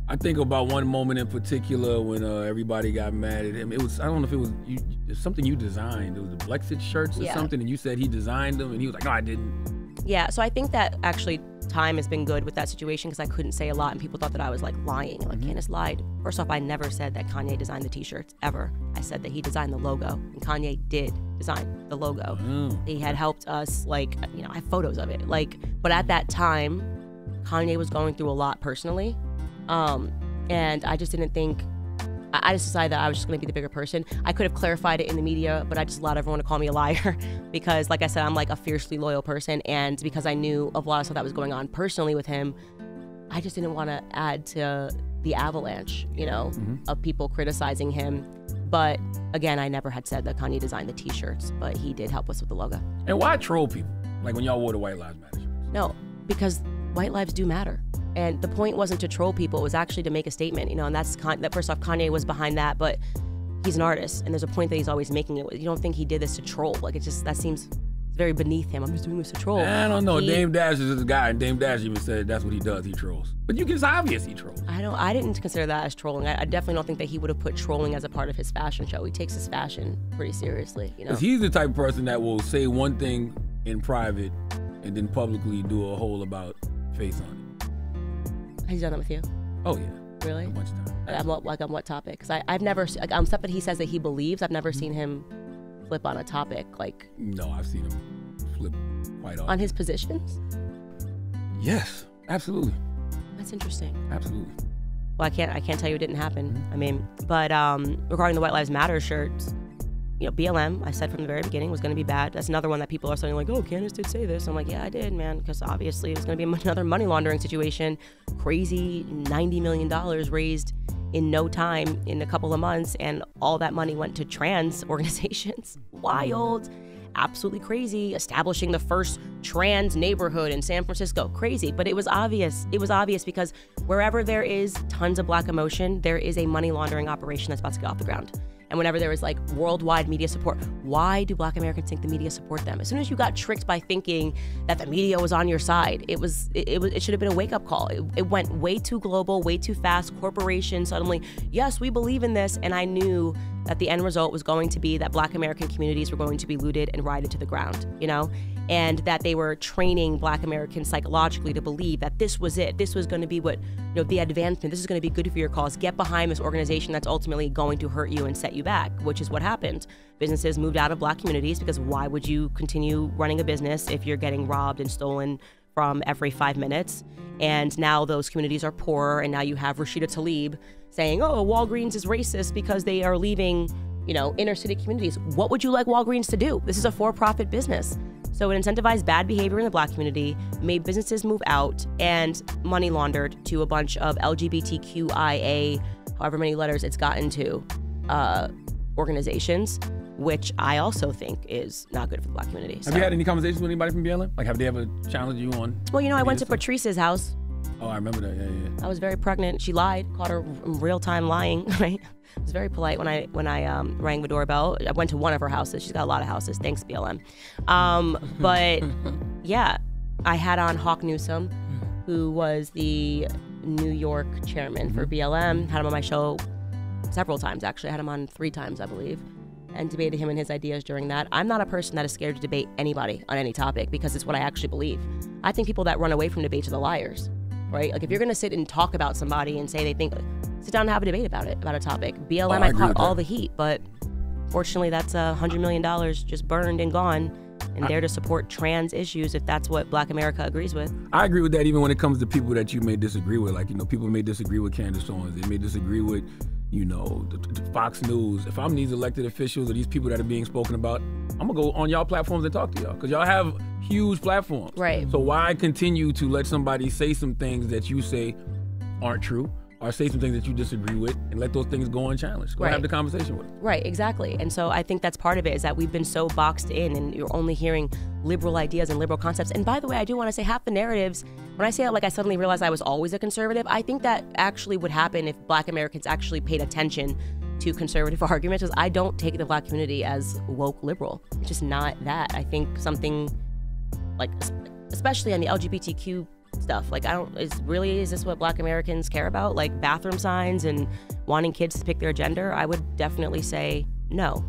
I think about one moment in particular when everybody got mad at him. It was, I don't know if it was something you designed. It was the Blexit shirts or something, and you said he designed them, and he was like, no, I didn't. Yeah, so I think that actually time has been good with that situation, because I couldn't say a lot, and people thought that I was like lying. Like, Candace lied. First off, I never said that Kanye designed the t-shirts, ever. I said that he designed the logo, and Kanye did design the logo. He had helped us, like, you know, I have photos of it. Like, but at that time, Kanye was going through a lot personally. And I just didn't think, I just decided that I was just going to be the bigger person. I could have clarified it in the media, but I just allowed everyone to call me a liar because, like I said, I'm like a fiercely loyal person. And because I knew of a lot of stuff that was going on personally with him, I just didn't want to add to the avalanche, you know, of people criticizing him. But again, I never had said that Kanye designed the t-shirts, but he did help us with the logo. And why troll people? Like when y'all wore the White Lives Matter shirts? No, because white lives do matter. And the point wasn't to troll people, it was actually to make a statement, you know, and that first off, Kanye was behind that, but he's an artist, and there's a point that he's always making it. You don't think he did this to troll. Like, that seems very beneath him. I'm just doing this to troll. I don't know. Dame Dash is this guy, and Dame Dash even said that's what he does, he trolls. But it's obvious he trolls. I didn't consider that as trolling. I definitely don't think that he would have put trolling as a part of his fashion show. He takes his fashion pretty seriously, you know. Because he's the type of person that will say one thing in private and then publicly do a whole about face on it. Has he done that with you? Oh, yeah. Really? A bunch of times. On what topic? Because I've never, stuff that he says that he believes, I've never seen him flip on a topic. Like, no, I've seen him flip quite often. On his positions? Yes, absolutely. That's interesting. Absolutely. Well, I can't tell you it didn't happen. I mean, but regarding the White Lives Matter shirts, you know, BLM, I said from the very beginning, was going to be bad. That's another one that people are saying like, oh, Candace did say this. I'm like, yeah, I did, man, because obviously it was going to be another money laundering situation. Crazy $90 million raised in no time, in a couple of months, and all that money went to trans organizations. Wild. Absolutely crazy. Establishing the first trans neighborhood in San Francisco. Crazy. But it was obvious. It was obvious because wherever there is tons of Black emotion, there is a money laundering operation that's about to get off the ground. And whenever there was like worldwide media support, why do Black Americans think the media support them? As soon as you got tricked by thinking that the media was on your side, it should have been a wake-up call. It went way too global, way too fast. Corporations suddenly, yes, we believe in this. And I knew that the end result was going to be that Black American communities were going to be looted and rioted to the ground, you know? And that they were training Black Americans psychologically to believe that this was it. This was going to be what, you know, the advancement. This is going to be good for your cause. Get behind this organization that's ultimately going to hurt you and set you back, which is what happened. Businesses moved out of Black communities because why would you continue running a business if you're getting robbed and stolen from every 5 minutes? And now those communities are poorer, and now you have Rashida Tlaib saying, oh, Walgreens is racist because they are leaving, you know, inner city communities. What would you like Walgreens to do? This is a for-profit business. So it incentivized bad behavior in the Black community, made businesses move out, and money laundered to a bunch of LGBTQIA, however many letters it's gotten to, organizations, which I also think is not good for the Black community. Have you had any conversations with anybody from BLM? Like, have they ever challenged you on? Well, I went to Patrice's house. Oh, I remember that. Yeah. I was very pregnant. She lied. Caught her in real time lying. Right. I was very polite when I rang the doorbell. I went to one of her houses. She's got a lot of houses. Thanks, BLM. But yeah, I had on Hawk Newsom, who was the New York chairman for BLM. Had him on my show several times, actually. I had him on 3 times, I believe, and debated him and his ideas during that. I'm not a person that is scared to debate anybody on any topic because it's what I actually believe. I think people that run away from debates are the liars, right? Like, if you're going to sit and talk about somebody and say they think, sit down and have a debate about it, about a topic. BLM, I caught all the heat, but fortunately that's $100 million just burned and gone. And there to support trans issues if that's what Black America agrees with. I agree with that even when it comes to people that you may disagree with. Like, people may disagree with Candace Owens. They may disagree with, the Fox News. If I'm these elected officials or these people that are being spoken about, I'm going to go on y'all platforms and talk to y'all because y'all have huge platforms. Right. So why continue to let somebody say some things that you say aren't true? Or say some things that you disagree with and let those things go unchallenged. Go have the conversation with them. Right, exactly. And so I think that's part of it is that we've been so boxed in and you're only hearing liberal ideas and liberal concepts. And by the way, I do want to say half the narratives, when I say it like I suddenly realized I was always a conservative, I think that actually would happen if Black Americans actually paid attention to conservative arguments, because I don't take the Black community as woke liberal. It's just not that. I think something like, especially on the LGBTQ stuff, like is this what Black Americans care about? Like bathroom signs and wanting kids to pick their gender? I would definitely say no.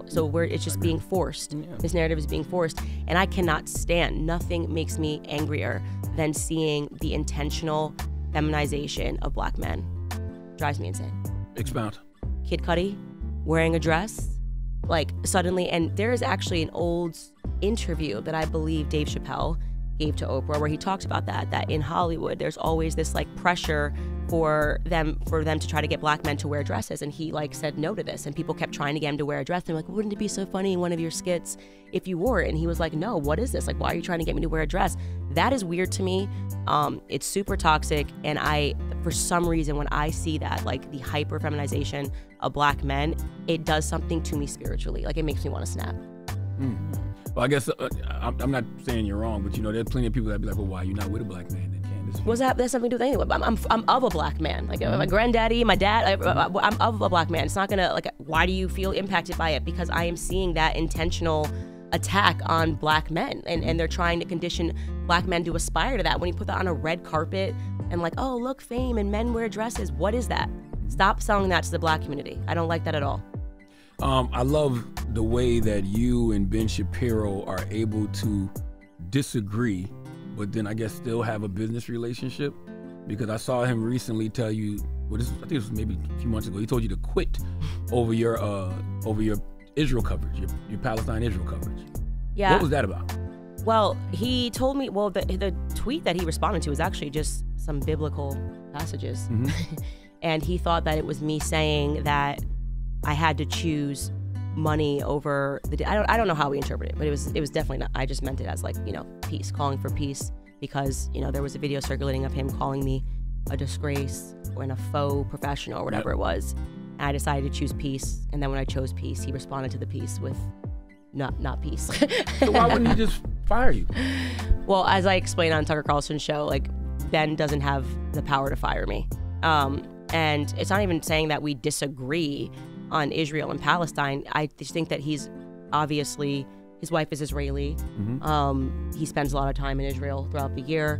So it's just being forced. Yeah. This narrative is being forced, and I cannot stand. Nothing makes me angrier than seeing the intentional feminization of Black men. Drives me insane. Expound. Kid Cudi wearing a dress, like suddenly, and there is actually an old interview that I believe Dave Chappelle gave to Oprah where he talks about that in Hollywood there's always this like pressure for them to try to get Black men to wear dresses, and he like said no to this, and people kept trying to get him to wear a dress. They're like, wouldn't it be so funny in one of your skits if you wore it? And he was like, no, what is this? Like, why are you trying to get me to wear a dress? That is weird to me. It's super toxic, and for some reason when I see that, like the hyper feminization of Black men, it does something to me spiritually. Like, it makes me want to snap. Well, I guess I'm not saying you're wrong, but there's plenty of people that be like, well, why are you not with a Black man then, Candace? What's that? That's something to do with anything. I'm of a Black man. Like my granddaddy, my dad. I'm of a Black man. It's not gonna like. Why do you feel impacted by it? Because I am seeing that intentional attack on Black men, and they're trying to condition Black men to aspire to that. When you put that on a red carpet and like, oh look, fame and men wear dresses. What is that? Stop selling that to the Black community. I don't like that at all. I love the way that you and Ben Shapiro are able to disagree, but then I guess still have a business relationship. Because I saw him recently tell you, I think it was maybe a few months ago, he told you to quit over your Israel coverage, your Palestine-Israel coverage. Yeah. What was that about? Well, he told me, the tweet that he responded to was actually just some biblical passages. And he thought that it was me saying that I had to choose money over I don't know how we interpret it, but it was definitely not. I just meant it as like, peace, calling for peace, because there was a video circulating of him calling me a disgrace and a faux professional or whatever it was, and I decided to choose peace. And then when I chose peace, he responded to the peace with not peace. So why wouldn't he just fire you? Well, as I explained on Tucker Carlson's show, like, Ben doesn't have the power to fire me, and it's not even saying that we disagree on Israel and Palestine. I just think that he's obviously, his wife is Israeli. He spends a lot of time in Israel throughout the year.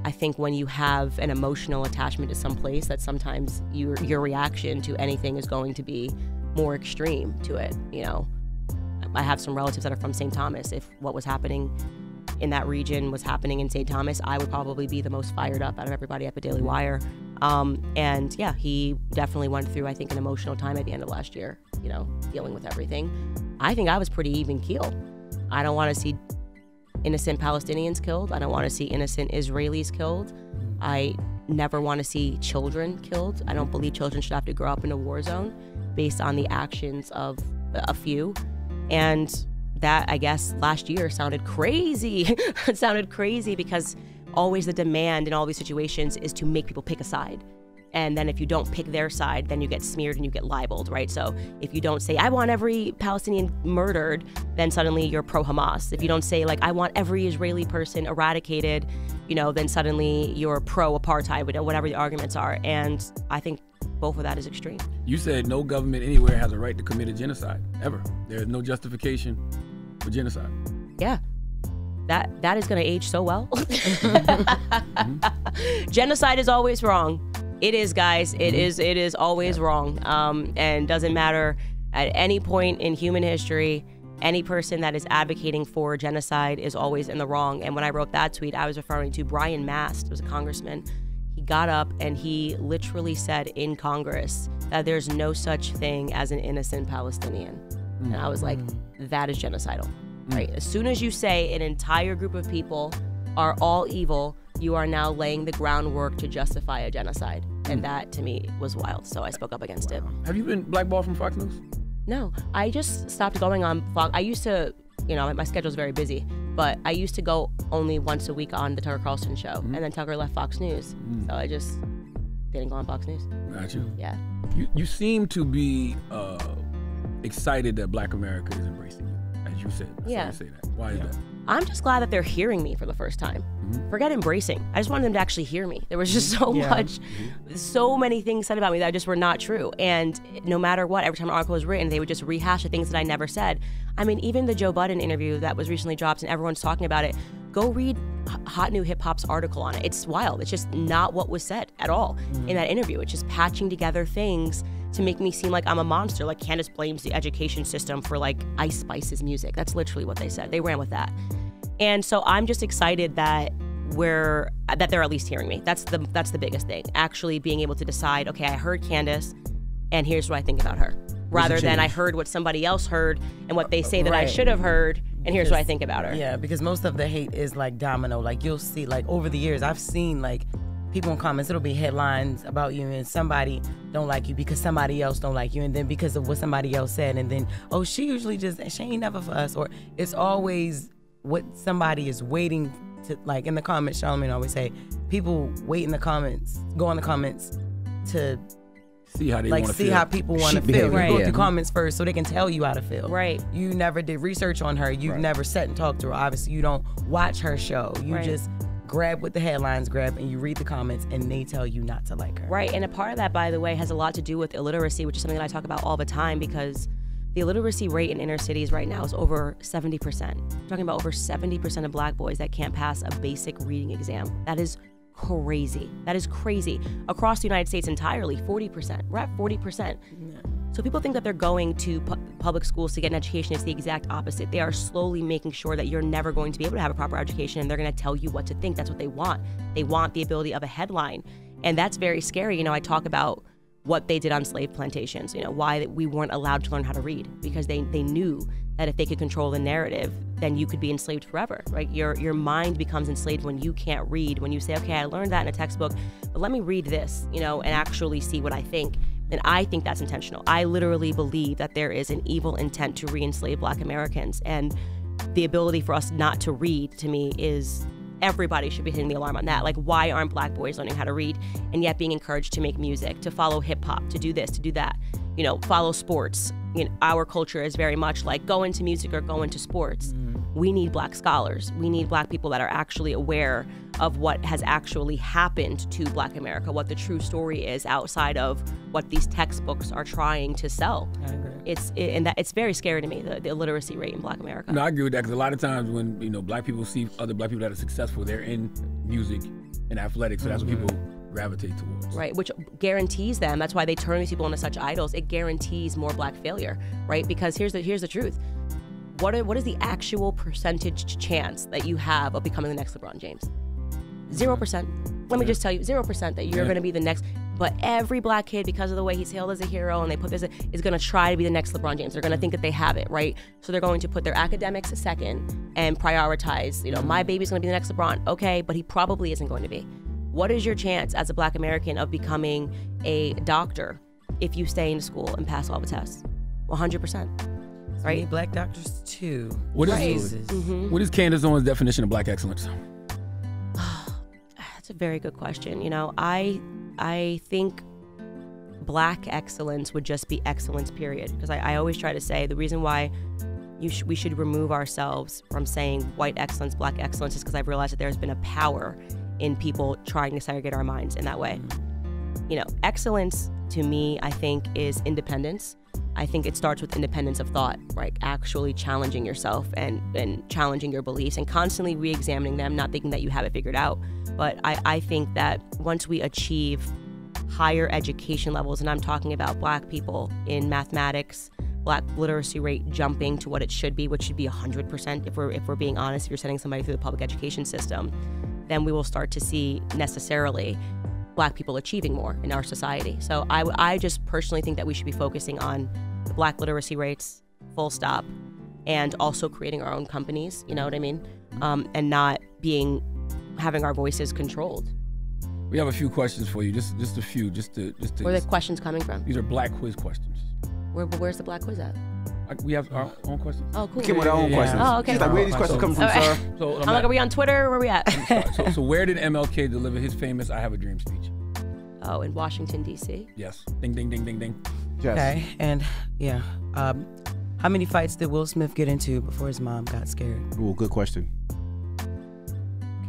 I think when you have an emotional attachment to some place, that sometimes your reaction to anything is going to be more extreme to it. I have some relatives that are from St. Thomas. If what was happening in that region was happening in St. Thomas, I would probably be the most fired up out of everybody at the Daily Wire. And yeah, he definitely went through, I think, an emotional time at the end of last year, dealing with everything. I think I was pretty even keeled. I don't want to see innocent Palestinians killed. I don't want to see innocent Israelis killed. I never want to see children killed. I don't believe children should have to grow up in a war zone based on the actions of a few. And that, I guess, last year sounded crazy. It sounded crazy because always the demand in all these situations is to make people pick a side. And then if you don't pick their side, then you get smeared and you get libeled, right? So if you don't say, I want every Palestinian murdered, then suddenly you're pro-Hamas. If you don't say, like, I want every Israeli person eradicated, then suddenly you're pro-apartheid, whatever the arguments are. And I think both of that is extreme. You said no government anywhere has a right to commit a genocide, ever. There's no justification for genocide. Yeah. That is going to age so well. Genocide is always wrong. It is, guys. It is always wrong. And doesn't matter at any point in human history, any person that is advocating for genocide is always in the wrong. And when I wrote that tweet, I was referring to Brian Mast, who was a congressman. He got up and he literally said in Congress that there's no such thing as an innocent Palestinian. And I was like, that is genocidal, right? As soon as you say an entire group of people are all evil, you are now laying the groundwork to justify a genocide. And that, to me, was wild. So I spoke up against it. Have you been blackballed from Fox News? No, I just stopped going on Fox. I used to, my schedule's very busy, but I used to go only once a week on the Tucker Carlson show. And then Tucker left Fox News. So I just didn't go on Fox News. Got you. Yeah. You seem to be excited that Black America is embracing you, as you said. Yeah. Say that. Why is that? I'm just glad that they're hearing me for the first time. Forget embracing. I just wanted them to actually hear me. There was just so many things said about me that just were not true. And no matter what, every time an article was written, they would just rehash the things that I never said. I mean, even the Joe Budden interview that was recently dropped and everyone's talking about it, go read Hot New Hip Hop's article on it. It's wild. It's just not what was said at all in that interview. It's just patching together things to make me seem like I'm a monster. Like Candace blames the education system for like Ice Spice's music. That's literally what they said. They ran with that. And so I'm just excited that they're at least hearing me. That's the biggest thing. Actually being able to decide, okay, I heard Candace and here's what I think about her. Rather than I heard what somebody else heard and what they say that I should have heard and here's what I think about her. Yeah, because most of the hate is like domino. Like you'll see, like over the years, I've seen like people in comments, it'll be headlines about you and somebody don't like you because somebody else don't like you, and then because of what somebody else said, and then, oh, she ain't never for us, or it's always what somebody is waiting to, like in the comments, Charlamagne always say, people wait in the comments, go in the comments to see how they want to feel. See how people want to feel. Right. You go through comments first so they can tell you how to feel. Right. You never did research on her. You've never sat and talked to her. Obviously, you don't watch her show. You just grab what the headlines grab and you read the comments and they tell you not to like her. Right. And a part of that, by the way, has a lot to do with illiteracy, which is something that I talk about all the time, because the illiteracy rate in inner cities right now is over 70%. We're talking about over 70% of Black boys that can't pass a basic reading exam. That is crazy. That is crazy. Across the United States entirely, 40%. We're at 40%. Yeah. So people think that they're going to public schools to get an education. It's the exact opposite. They are slowly making sure that you're never going to be able to have a proper education, and they're going to tell you what to think. That's what they want. They want the ability of a headline. And that's very scary. I talk about what they did on slave plantations, why we weren't allowed to learn how to read, because they knew that if they could control the narrative, then you could be enslaved forever, right? Your mind becomes enslaved when you can't read, when you say, okay, I learned that in a textbook, but let me read this, and actually see what I think. And I think that's intentional. I literally believe that there is an evil intent to re-enslave Black Americans. And the ability for us not to read, to me, is everybody should be hitting the alarm on that. Like, why aren't Black boys learning how to read and yet being encouraged to make music, to follow hip hop, to do this, to do that, follow sports? Our culture is very much like go into music or go into sports. We need Black scholars. We need Black people that are actually aware of what has actually happened to Black America, what the true story is outside of what these textbooks are trying to sell. I agree. It's very scary to me, the illiteracy rate in Black America. No, I agree with that, because a lot of times when Black people see other Black people that are successful, they're in music and athletics, so that's what people gravitate towards. Right, which guarantees them, that's why they turn these people into such idols, it guarantees more Black failure, right? Because here's the truth. What is the actual percentage chance that you have of becoming the next LeBron James? 0%. Let me just tell you, 0% that you're going to be the next. But every Black kid, because of the way he's hailed as a hero and they put this, is going to try to be the next LeBron James. They're going to think that they have it, right? So they're going to put their academics second and prioritize, my baby's going to be the next LeBron. Okay, but he probably isn't going to be. What is your chance as a Black American of becoming a doctor if you stay in school and pass all the tests? 100%. Right? We need Black doctors too. What is Candace Owens' definition of Black excellence? That's a very good question. I I think Black excellence would just be excellence, period. Because I always try to say the reason why we should remove ourselves from saying white excellence, Black excellence, is because I've realized that there's been a power in people trying to segregate our minds in that way. You know, excellence to me, I think, is independence. I think it starts with independence of thought, right? Actually challenging yourself and challenging your beliefs and constantly re-examining them, not thinking that you have it figured out. But I think that once we achieve higher education levels, and I'm talking about Black people in mathematics, Black literacy rate jumping to what it should be, which should be 100% if we're being honest, if you're sending somebody through the public education system, then we will start to see necessarily Black people achieving more in our society. So I just personally think that we should be focusing on the Black literacy rates, full stop, and also creating our own companies, you know what I mean? And not having our voices controlled. We have a few questions for you, just a few, just to. Where are the questions coming from? These are Black quiz questions. Where's the Black quiz at? We have our own questions. Oh, cool. We came with our own questions. Oh, okay. She's like, where are these questions coming from, sir? So, I'm like, are we on Twitter? Where are we at? so where did MLK deliver his famous "I Have a Dream" speech? Oh, in Washington, D.C. Yes. Ding, ding, ding, ding, ding. Yes. Okay, and yeah, how many fights did Will Smith get into before his mom got scared? Ooh, good question.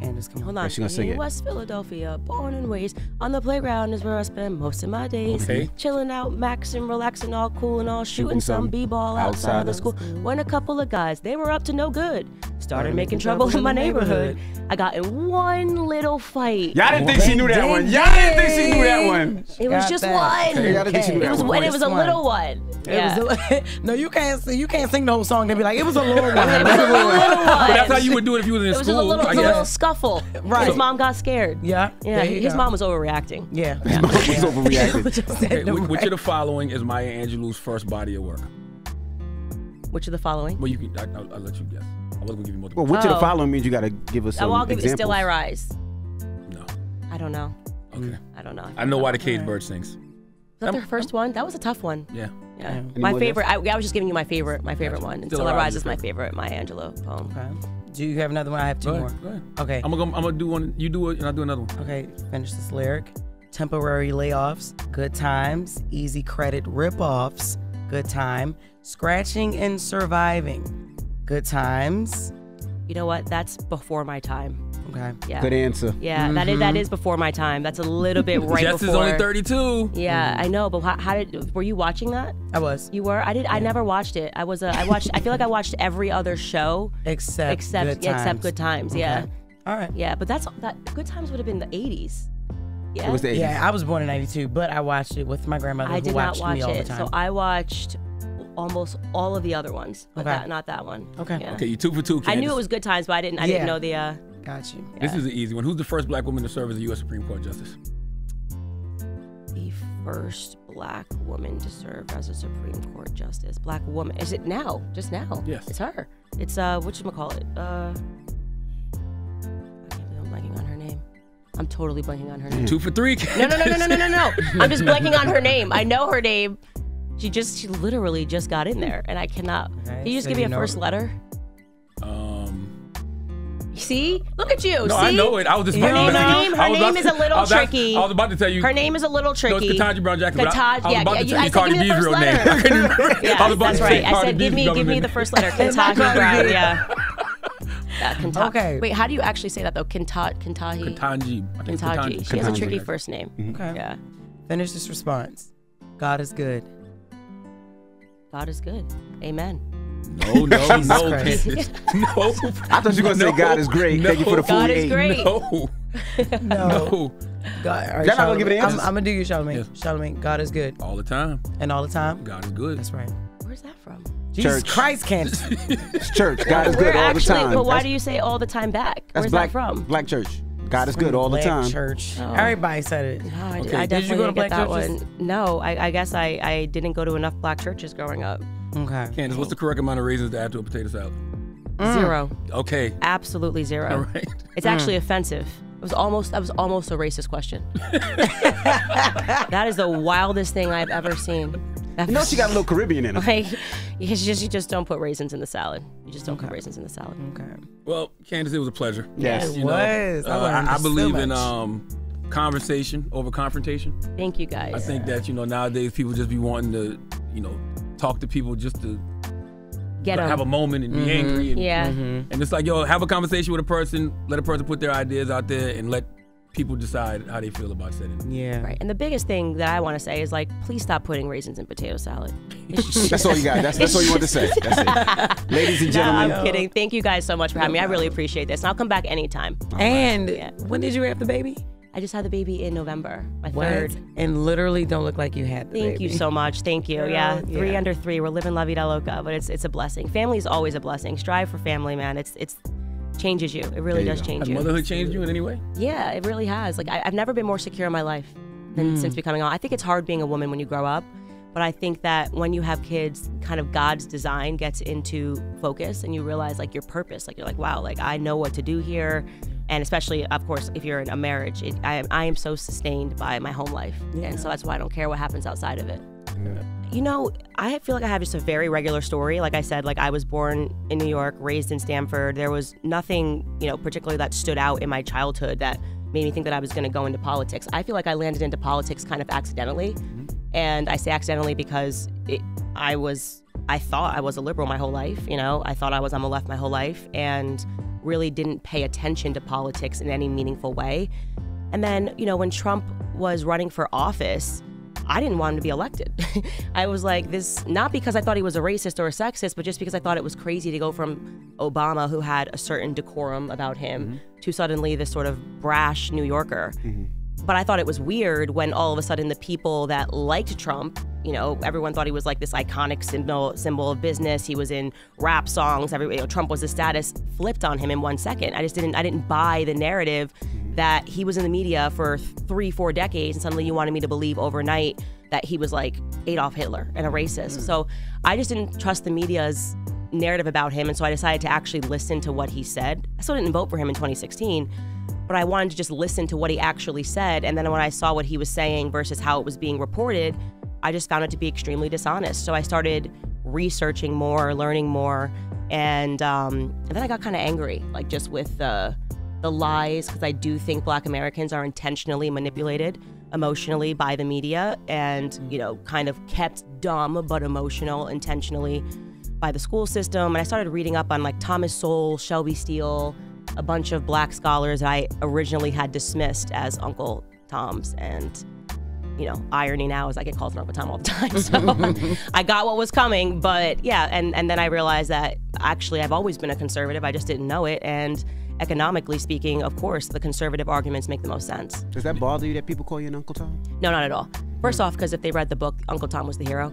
Candace, come on. Hold on. She gonna sing it. West Philadelphia, born and raised on the playground is where I spend most of my days. Okay. Chilling out, maxing, relaxing, all cool and all, shooting some b-ball outside of the school. When a couple of guys, they were up to no good, started making trouble in my neighborhood. I got in one little fight. Y'all didn't think she knew that one. Y'all didn't think she knew that one. It was just one. Y'all didn't think she knew that one. It was a little one. Yeah. No, you can't sing the whole song. They'd be like, it was a little one. It was a little one. But that's how you would do it if you was in It was school. a little, I it was a little guess. scuffle. Right. His mom got scared. Yeah. Yeah, there you his go. mom was overreacting. Yeah. His mom was overreacting. Okay, which of the following is Maya Angelou's first body of work? Which of the following? Well, I'll let you guess. I wasn't gonna give you multiple. Well, which of the Oh. following means you got to give us some I'll give it examples. Still I Rise. No. I don't know. Okay. I don't know. I know why the cage bird sings. Is that their first one? That was a tough one. Yeah. Yeah. Any My more favorite. I was just giving you my favorite one. And Still Still I I Rise Rise is is my your favorite Maya Angelou poem. Okay. Do you have another one? I have two Go more. ahead. Go ahead. Okay. I'm gonna do one. You do it, and I'll do another one. Okay. Finish this lyric. Temporary layoffs, good times, easy credit rip-offs, good time, scratching and surviving, good times. You know what? That's before my time. Okay. Yeah. Good answer. Yeah. That is before my time. That's a little bit right Jess before. is only 32. Yeah, I know. But were you watching that? I was. You were? I never watched it. I feel like I watched every other show Except Good except Good Times. Yeah. Okay. All right. Yeah, but Good Times would have been the 80s. Yeah. It was the 80s. Yeah, I was born in '92, but I watched it with my grandmother I who did not watched watch me all the it. time. So I watched almost all of the other ones, but Okay. not that one. Okay. Yeah. Okay, you 2 for 2. Candace. I knew it was Good Times, but I didn't Yeah. know the. Got you. This is an easy one. Who's the first Black woman to serve as a U.S. Supreme Court justice? The first Black woman to serve as a Supreme Court justice. Black woman. Is it now? Just now? Yes. It's her. It's whatchamacallit? I can't believe I'm blanking on her name. I'm totally blanking on her name. 2 for 3. No. I'm just blanking on her name. I know her name. She literally just got in there, and I cannot. Okay, Can you just so give me you a know first it. letter? See? Look at you. No, See? I know it. I was just Her name is a little tricky. I was about to tell you. Her name is a little tricky. No, it's Ketanji Brown Jackson. I was about to tell you I said Cardi give me B's the first real name. letter. I couldn't remember. Yeah, I was about that's to right. say I Cardi said B's give me government. the first letter. Ketanji Brown. Yeah. Okay. Wait, how do you actually say that though? Kentahi. Ketanji. I think it's Kentaji. She has a Ketanji. tricky first name. Okay. Yeah. Finish this response. God is good. God is good. Amen. No, Christ. no. I thought you were going to say God is great. Thank you for the God is 48. great. No. God, all right, Y'all not gonna give it I'm answers? gonna do you, Charlamagne. Yes. Charlamagne, God is good. All the time. And all the time? God is good. That's right. Where's that from? Jesus Church. Christ, Candace. It's church. God is good Where all the actually, time. but why That's- do you say all the time back? That's Where's black, that from? Black church. God is good all the Black time. church. Oh. Everybody said it. No, Okay. I Did definitely you go to didn't get black that churches? one. No, I guess I didn't go to enough black churches growing up. Okay. Candace, what's the correct amount of raisins to add to a potato salad? 0. Okay. Absolutely 0. All right. It's actually offensive. That was almost a racist question. That is the wildest thing I've ever seen. You know she got a little Caribbean in her. Like, you just don't put raisins in the salad. You just don't put raisins in the salad. Okay. Well, Candace, it was a pleasure. Yes. It was. I learned I so believe in much. conversation over confrontation. Thank you, guys. I think that, nowadays people just be wanting to, talk to people just to have a moment and be angry. And, and it's like, have a conversation with a person, let a person put their ideas out there, and let people decide how they feel about setting. Yeah. Right. And the biggest thing that I want to say is, like, please stop putting raisins in potato salad. That's all you got. That's all you want to say. That's it. Ladies and gentlemen. No, I'm kidding. Thank you guys so much for having me. I really appreciate this. And I'll come back anytime. And when did you have the baby? I just had the baby in November, my third. And literally don't look like you had the baby. Thank you so much. Thank you. Yeah, 3 under 3. We're living la vida loca, but it's a blessing. Family is always a blessing. Strive for family, man. It's changes you. It really does change Has you. motherhood changed you in any way? Yeah, it really has. Like, I've never been more secure in my life than since becoming on. I think it's hard being a woman when you grow up, but I think that when you have kids, kind of God's design gets into focus, and you realize, like, your purpose. Like, you're like, wow, like, I know what to do here. And especially, of course, if you're in a marriage, I am so sustained by my home life. And so that's why I don't care what happens outside of it. I feel like I have just a very regular story. Like I said, like, I was born in New York, raised in Stamford. There was nothing, particularly that stood out in my childhood that made me think that I was going to go into politics. I feel like I landed into politics kind of accidentally. And I say accidentally because I thought I was a liberal my whole life. I thought I was on the left my whole life, and really didn't pay attention to politics in any meaningful way. And then, when Trump was running for office, I didn't want him to be elected. I was like, this, not because I thought he was a racist or a sexist, but just because I thought it was crazy to go from Obama, who had a certain decorum about him, to suddenly this sort of brash New Yorker. But I thought it was weird when all of a sudden the people that liked Trump, everyone thought he was like this iconic symbol of business. He was in rap songs. Trump was the status, flipped on him in 1 second. I didn't buy the narrative that he was in the media for 3-4 decades, and suddenly you wanted me to believe overnight that he was like Adolf Hitler and a racist. So I just didn't trust the media's narrative about him, and so I decided to actually listen to what he said. I still didn't vote for him in 2016, but I wanted to just listen to what he actually said. And then when I saw what he was saying versus how it was being reported, I just found it to be extremely dishonest. So I started researching more, learning more, and then I got kind of angry, like, just with the lies, because I do think Black Americans are intentionally manipulated emotionally by the media, and kind of kept dumb but emotional intentionally by the school system. And I started reading up on, like, Thomas Sowell, Shelby Steele, a bunch of Black scholars that I originally had dismissed as Uncle Toms. And irony now is I get called an Uncle Tom all the time. So I got what was coming. But yeah, and then I realized that actually I've always been a conservative. I just didn't know it. And economically speaking, of course, the conservative arguments make the most sense. Does that bother you that people call you an Uncle Tom? No, not at all. First off, because if they read the book, Uncle Tom was the hero.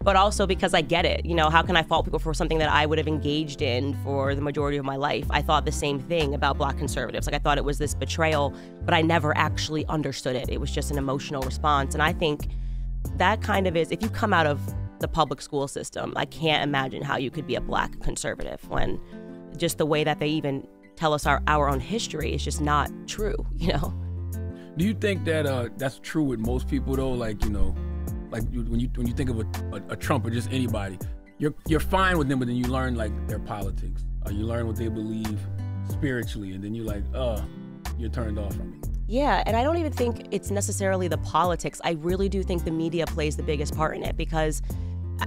But also because I get it. How can I fault people for something that I would have engaged in for the majority of my life? I thought the same thing about Black conservatives. Like, I thought it was this betrayal, but I never actually understood it. It was just an emotional response. And I think that kind of is, if you come out of the public school system, I can't imagine how you could be a Black conservative when just the way that they even tell us our own history is just not true, Do you think that that's true with most people though? Like, when you think of a Trump or just anybody, you're fine with them, but then you learn, like, their politics, or you learn what they believe spiritually, and then you're like, you're turned off from it. Yeah, and I don't even think it's necessarily the politics. I really do think the media plays the biggest part in it, because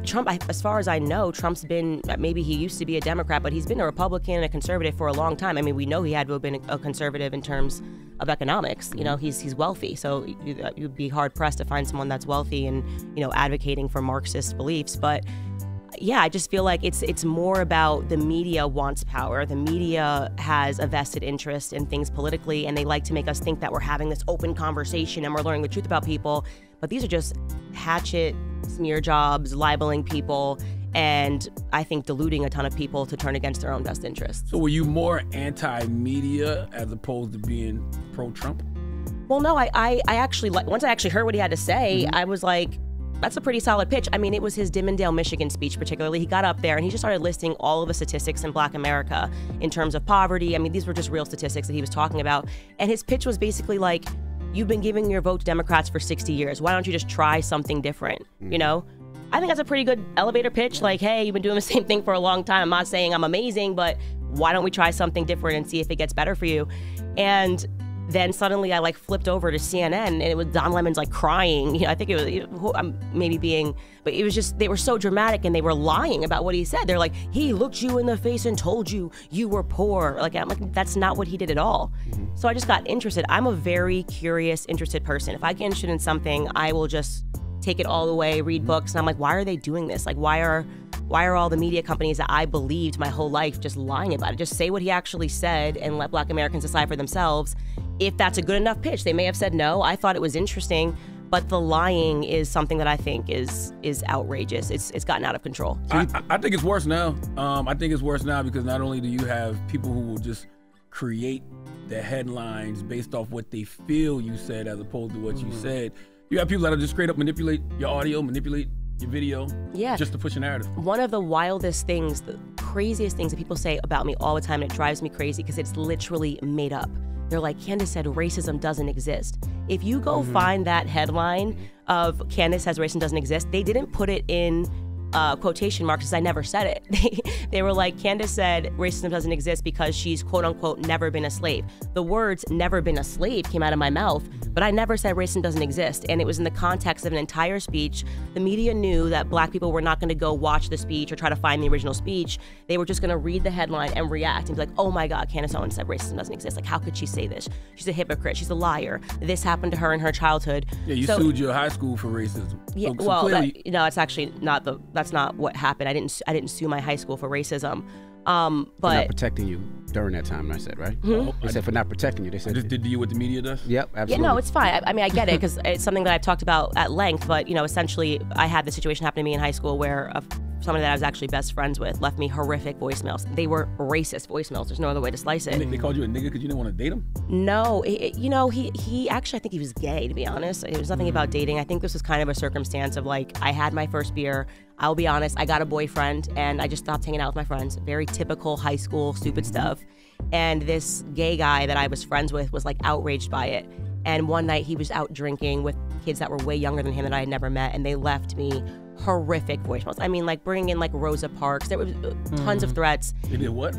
Trump, as far as I know, Trump's been, maybe he used to be a Democrat, but he's been a Republican and a conservative for a long time. I mean, we know he had to have been a conservative in terms of economics. He's wealthy, so you'd be hard pressed to find someone that's wealthy and, advocating for Marxist beliefs. But yeah, I just feel like it's more about the media wants power. The media has a vested interest in things politically, and they like to make us think that we're having this open conversation and we're learning the truth about people. But these are just hatchet smear jobs, libeling people, and I think deluding a ton of people to turn against their own best interests. So were you more anti-media as opposed to being pro-Trump? Well, no, I actually, once I actually heard what he had to say, I was like, that's a pretty solid pitch. I mean, it was his Dimondale, Michigan speech particularly. He got up there and he just started listing all of the statistics in Black America in terms of poverty. I mean, these were just real statistics that he was talking about. And his pitch was basically like, you've been giving your vote to Democrats for 60 years. Why don't you just try something different, I think that's a pretty good elevator pitch. Like, hey, you've been doing the same thing for a long time. I'm not saying I'm amazing, but why don't we try something different and see if it gets better for you? And then suddenly I like flipped over to CNN and it was Don Lemon's like crying. You know, I think it was, I'm maybe being, but it was just, they were so dramatic and they were lying about what he said. They're like, he looked you in the face and told you you were poor. Like, I'm like, that's not what he did at all. So I just got interested. I'm a very curious, interested person. If I get interested in something, I will just take it all the way, read books. And I'm like, why are they doing this? Like, why are all the media companies that I believed my whole life just lying about it? Just say what he actually said and let Black Americans decide for themselves if that's a good enough pitch. They may have said no. I thought it was interesting, but the lying is something that I think is outrageous. It's gotten out of control. I think it's worse now. I think it's worse now because not only do you have people who will just create the headlines based off what they feel you said as opposed to what you said. You have people that will just straight up manipulate your audio, manipulate your video, just to push a narrative. One of the wildest things, the craziest things that people say about me all the time, and it drives me crazy because it's literally made up. They're like, Candace said racism doesn't exist. If you go find that headline of Candace says racism doesn't exist, they didn't put it in quotation marks because I never said it. They were like, Candace said racism doesn't exist because she's quote unquote never been a slave. The words never been a slave came out of my mouth, but I never said racism doesn't exist. And it was in the context of an entire speech. The media knew that Black people were not going to go watch the speech or try to find the original speech. They were just going to read the headline and react and be like, oh my God, Candace Owens said racism doesn't exist. Like, how could she say this? She's a hypocrite. She's a liar. This happened to her in her childhood. Yeah, you sued your high school for racism. Yeah, so well, clearly, it's actually not that's not what happened. I didn't sue my high school for racism. For But not protecting you during that time, I said, right? They said for not protecting you. They said just did you what the media does? Yep, yeah, absolutely. no, it's fine. I mean, I get it because it's something that I've talked about at length. But essentially, I had this situation happen to me in high school where somebody that I was actually best friends with left me horrific voicemails. They were racist voicemails. There's no other way to slice it. They called you a nigga because you didn't want to date him? No, he actually, I think he was gay, to be honest. It was nothing about dating. I think this was kind of a circumstance of like, I had my first beer. I'll be honest, I got a boyfriend and I just stopped hanging out with my friends. Very typical high school, stupid stuff. And this gay guy that I was friends with was like outraged by it. And one night he was out drinking with kids that were way younger than him that I had never met, and they left me horrific voicemails. I mean, like bringing in like Rosa Parks. There was tons of threats. They did what?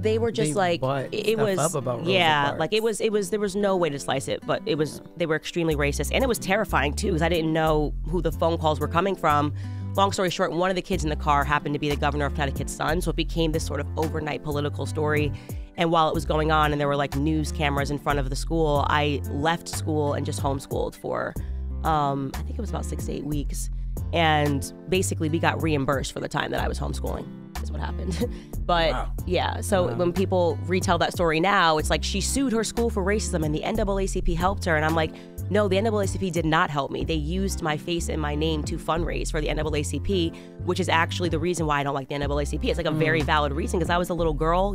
They were just like it was. Up about Rosa yeah, Parks. like it was. There was no way to slice it, but it was. They were extremely racist, and it was terrifying too because I didn't know who the phone calls were coming from. Long story short, one of the kids in the car happened to be the governor of Connecticut's son, so it became this sort of overnight political story. And while it was going on and there were like news cameras in front of the school, I left school and just homeschooled for, I think it was about 6 to 8 weeks. And basically we got reimbursed for the time that I was homeschooling is what happened. But Wow. yeah, so when people retell that story now, it's like she sued her school for racism and the NAACP helped her. And I'm like, no, the NAACP did not help me. They used my face and my name to fundraise for the NAACP, which is actually the reason why I don't like the NAACP. It's like a very valid reason because I was a little girl,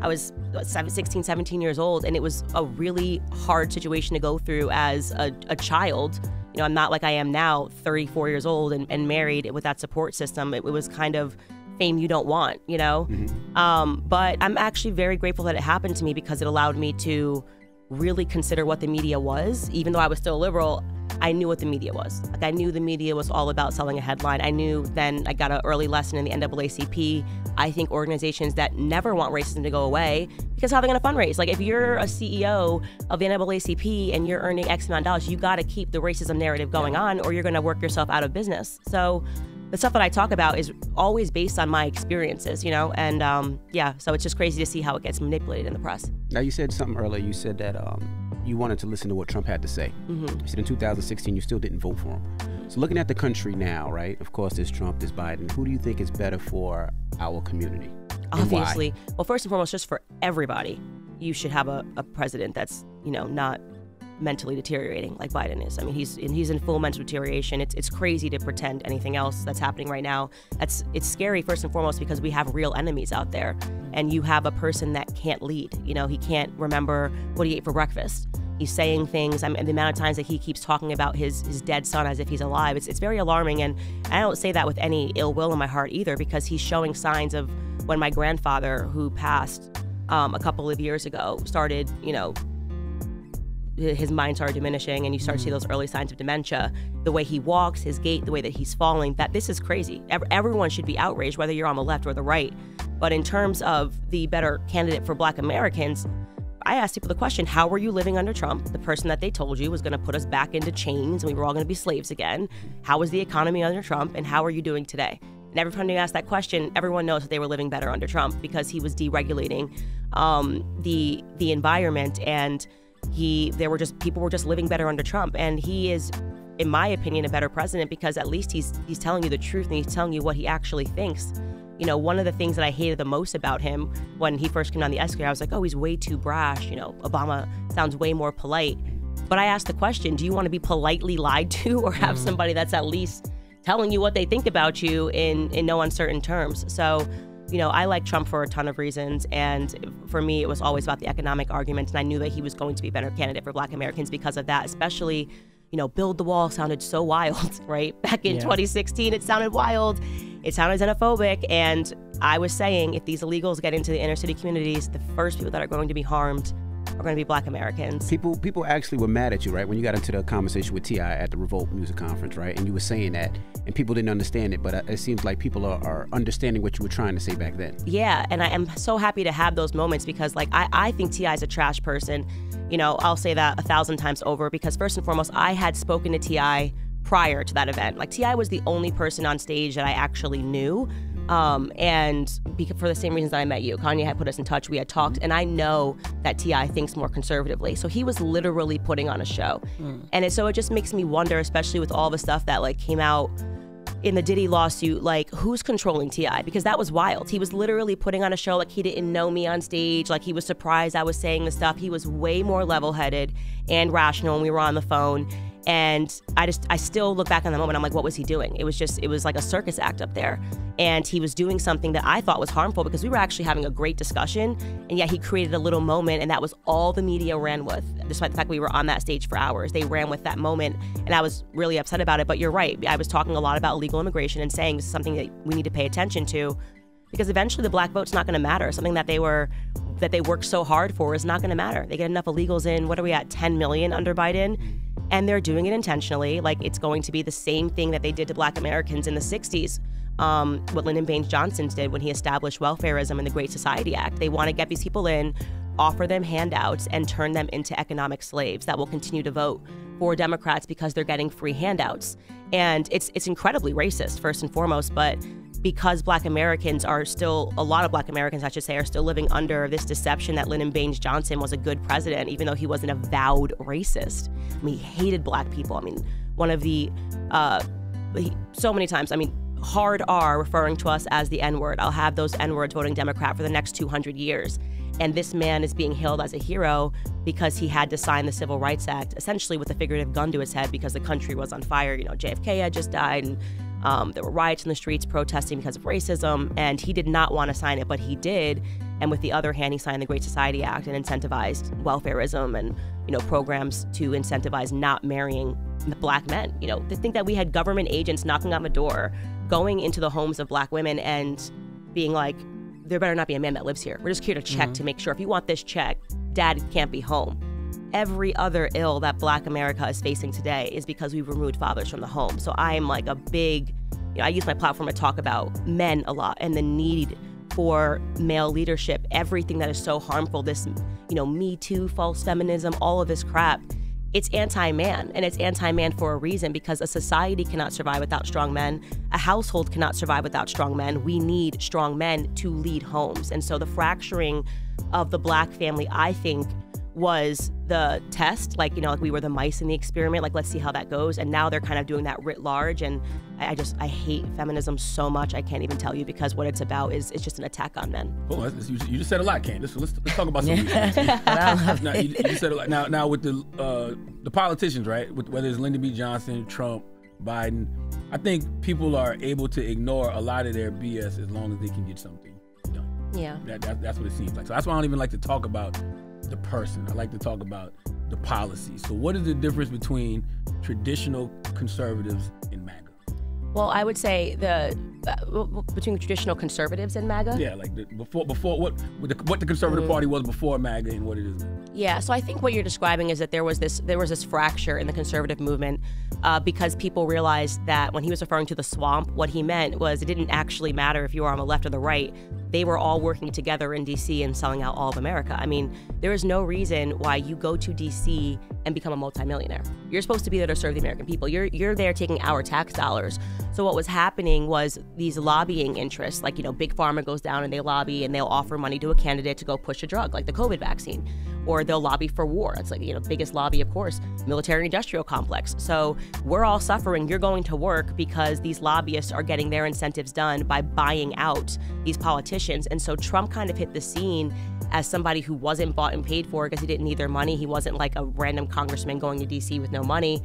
I was 16, 17 years old, and it was a really hard situation to go through as a child. I'm not like I am now, 34 years old and married with that support system. It was kind of fame you don't want, But I'm actually very grateful that it happened to me because it allowed me to really consider what the media was. Even though I was still a liberal, I knew what the media was. Like I knew the media was all about selling a headline. I knew then I got an early lesson in the NAACP. I think organizations that never want racism to go away, because how are they going to fundraise? Like if you're a CEO of the NAACP and you're earning X amount of dollars, you got to keep the racism narrative going on or you're going to work yourself out of business. So the stuff that I talk about is always based on my experiences, and so it's just crazy to see how it gets manipulated in the press. Now, you said something earlier. You said that you wanted to listen to what Trump had to say. You said in 2016 you still didn't vote for him. So looking at the country now, right? Of course, there's Trump, there's Biden. Who do you think is better for our community? Obviously. Well, first and foremost, just for everybody, you should have a president that's, not mentally deteriorating like Biden is. I mean, he's in full mental deterioration. It's crazy to pretend anything else that's happening right now. It's scary first and foremost because we have real enemies out there, and you have a person that can't lead. He can't remember what he ate for breakfast. He's saying things. I mean, the amount of times that he keeps talking about his dead son as if he's alive. It's very alarming, and I don't say that with any ill will in my heart either, because he's showing signs of when my grandfather, who passed a couple of years ago, started, his mind started diminishing and you start to see those early signs of dementia. The way he walks, his gait, the way that he's falling, that this is crazy. Everyone should be outraged, whether you're on the left or the right. But in terms of the better candidate for Black Americans, I asked people the question, how were you living under Trump? The person that they told you was going to put us back into chains and we were all going to be slaves again. How was the economy under Trump, and how are you doing today? And every time you ask that question, everyone knows that they were living better under Trump because he was deregulating the environment, and people were just living better under Trump. And he is, in my opinion, a better president because at least he's telling you the truth and he's telling you what he actually thinks. You know, one of the things that I hated the most about him when he first came down the escalator, I was like, oh, he's way too brash. You know, Obama sounds way more polite. But I asked the question, do you want to be politely lied to or have somebody that's at least telling you what they think about you in no uncertain terms? So, you know, I like Trump for a ton of reasons. And for me, it was always about the economic argument. And I knew that he was going to be a better candidate for Black Americans because of that, especially, you know, build the wall sounded so wild, right? Back in 2016, it sounded wild. It sounded xenophobic. And I was saying, if these illegals get into the inner city communities, the first people that are going to be harmed are going to be Black Americans. People actually were mad at you, right? When you got into the conversation with T.I. at the Revolt Music Conference, right? And you were saying that, and people didn't understand it, but it seems like people are understanding what you were trying to say back then. Yeah, and I am so happy to have those moments because, like, I think T.I. is a trash person. You know, I'll say that 1,000 times over because, first and foremost, I had spoken to T.I. prior to that event. Like, T.I. was the only person on stage that I actually knew. And for the same reasons that I met you, Kanye had put us in touch, we had talked, and I know that T.I. thinks more conservatively. So he was literally putting on a show. And so it just makes me wonder, especially with all the stuff that like came out in the Diddy lawsuit, like who's controlling T.I.? Because that was wild. He was literally putting on a show like he didn't know me on stage, like he was surprised I was saying the stuff. He was way more level-headed and rational when we were on the phone. And I still look back on the moment, I'm like, what was he doing? It was like a circus act up there. And he was doing something that I thought was harmful because we were actually having a great discussion. And yet he created a little moment, and that was all the media ran with. Despite the fact we were on that stage for hours, they ran with that moment. And I was really upset about it. But you're right. I was talking a lot about illegal immigration and saying this is something that we need to pay attention to because eventually the Black vote's not going to matter. Something that they worked so hard for is not going to matter. They get enough illegals in. What are we at? 10 million under Biden? And they're doing it intentionally. Like, it's going to be the same thing that they did to Black Americans in the 60s. What Lyndon Baines Johnson did when he established welfarism and the Great Society Act. They want to get these people in, offer them handouts, and turn them into economic slaves that will continue to vote for Democrats because they're getting free handouts. And it's incredibly racist, first and foremost, but because Black Americans are still, a lot of Black Americans, I should say, are still living under this deception that Lyndon Baines Johnson was a good president, even though he was an avowed racist. I mean, he hated Black people. I mean, one of the, so many times, I mean, hard R referring to us as the N-word. I'll have those N-words voting Democrat for the next 200 years. And this man is being hailed as a hero because he had to sign the Civil Rights Act, essentially with a figurative gun to his head because the country was on fire. You know, JFK had just died, and there were riots in the streets protesting because of racism, and he did not want to sign it, but he did. And with the other hand, he signed the Great Society Act and incentivized welfarism and, you know, programs to incentivize not marrying Black men. You know, to think that we had government agents knocking on the door, going into the homes of Black women and being like, there better not be a man that lives here. We're just here to check to make sure. If you want this check, Dad can't be home. Every other ill that Black America is facing today is because we've removed fathers from the home. So I am like a big, you know, I use my platform to talk about men a lot and the need for male leadership, everything that is so harmful, this, you know, Me Too, false feminism, all of this crap. It's anti-man, and it's anti-man for a reason, because a society cannot survive without strong men. A household cannot survive without strong men. We need strong men to lead homes. And so the fracturing of the Black family, I think, was the test. Like, you know, like we were the mice in the experiment. Like, let's see how that goes. And now they're kind of doing that writ large. And I hate feminism so much. I can't even tell you, because what it's about is it's just an attack on men. Oh, you just said a lot, Candace. So let's talk about some of these things. Now, you said a lot. Now with the politicians, right? With whether it's Lyndon B. Johnson, Trump, Biden, I think people are able to ignore a lot of their BS as long as they can get something done. Yeah. That's what it seems like. So that's why I don't even like to talk about the person. I like to talk about the policy. So what is the difference between traditional conservatives and MAGA? Well, I would say between traditional conservatives and MAGA. Yeah, like before what the Conservative Party was before MAGA and what it is now. Yeah, so I think what you're describing is that there was this fracture in the conservative movement because people realized that when he was referring to the swamp, what he meant was it didn't actually matter if you were on the left or the right. They were all working together in D.C. and selling out all of America. I mean, there is no reason why you go to D.C. and become a multimillionaire. You're supposed to be there to serve the American people. You're there taking our tax dollars. So what was happening was these lobbying interests, like, Big Pharma goes down and they lobby and they'll offer money to a candidate to go push a drug, like the COVID vaccine. Or they'll lobby for war. It's like, biggest lobby, of course, military-industrial complex. So we're all suffering. You're going to work because these lobbyists are getting their incentives done by buying out these politicians. And so Trump kind of hit the scene as somebody who wasn't bought and paid for because he didn't need their money. He wasn't like a random congressman going to D.C. with no money.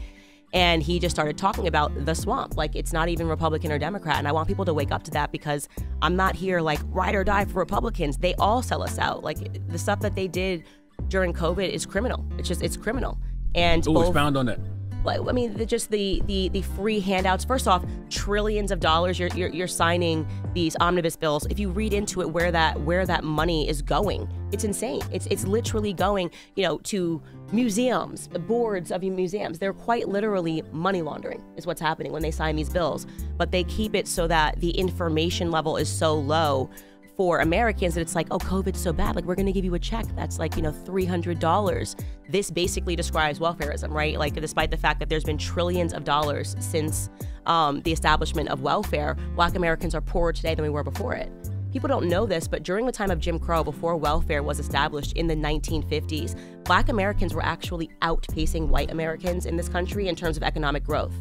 And he just started talking about the swamp. Like, it's not even Republican or Democrat. And I want people to wake up to that because I'm not here like ride or die for Republicans. They all sell us out. Like, the stuff that they did during COVID is criminal. It's criminal. And who was found on that? Like, I mean, just the free handouts. First off, trillions of dollars. You're signing these omnibus bills. If you read into it, where that money is going, it's insane. It's literally going, to museums, boards of museums. They're quite literally money laundering is what's happening when they sign these bills. But they keep it so that the information level is so low for Americans that it's like, oh, COVID's so bad. Like, we're going to give you a check that's like, $300. This basically describes welfarism, right? Like, despite the fact that there's been trillions of dollars since the establishment of welfare, Black Americans are poorer today than we were before it. People don't know this, but during the time of Jim Crow, before welfare was established in the 1950s, Black Americans were actually outpacing white Americans in this country in terms of economic growth.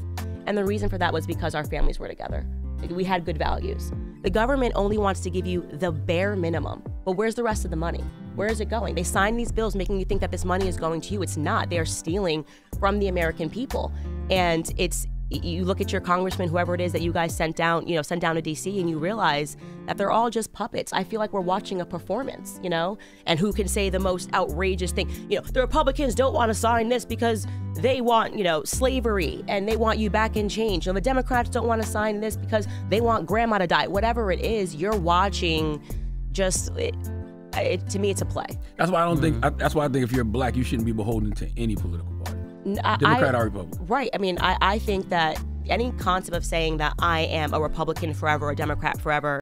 And the reason for that was because our families were together. We had good values. The government only wants to give you the bare minimum, but where's the rest of the money? Where is it going? They sign these bills making you think that this money is going to you. It's not. They are stealing from the American people. And you look at your congressman, whoever it is that you guys sent down to DC, and you realize that they're all just puppets. I feel like we're watching a performance, and who can say the most outrageous thing. The Republicans don't want to sign this because they want, slavery and they want you back in change. The Democrats don't want to sign this because they want grandma to die. Whatever it is, you're watching to me, it's a play. That's why I don't think, that's why I think if you're Black, you shouldn't be beholden to any political party. Democrat or Republican. Right. I mean, I think that any concept of saying that I am a Republican forever, a Democrat forever,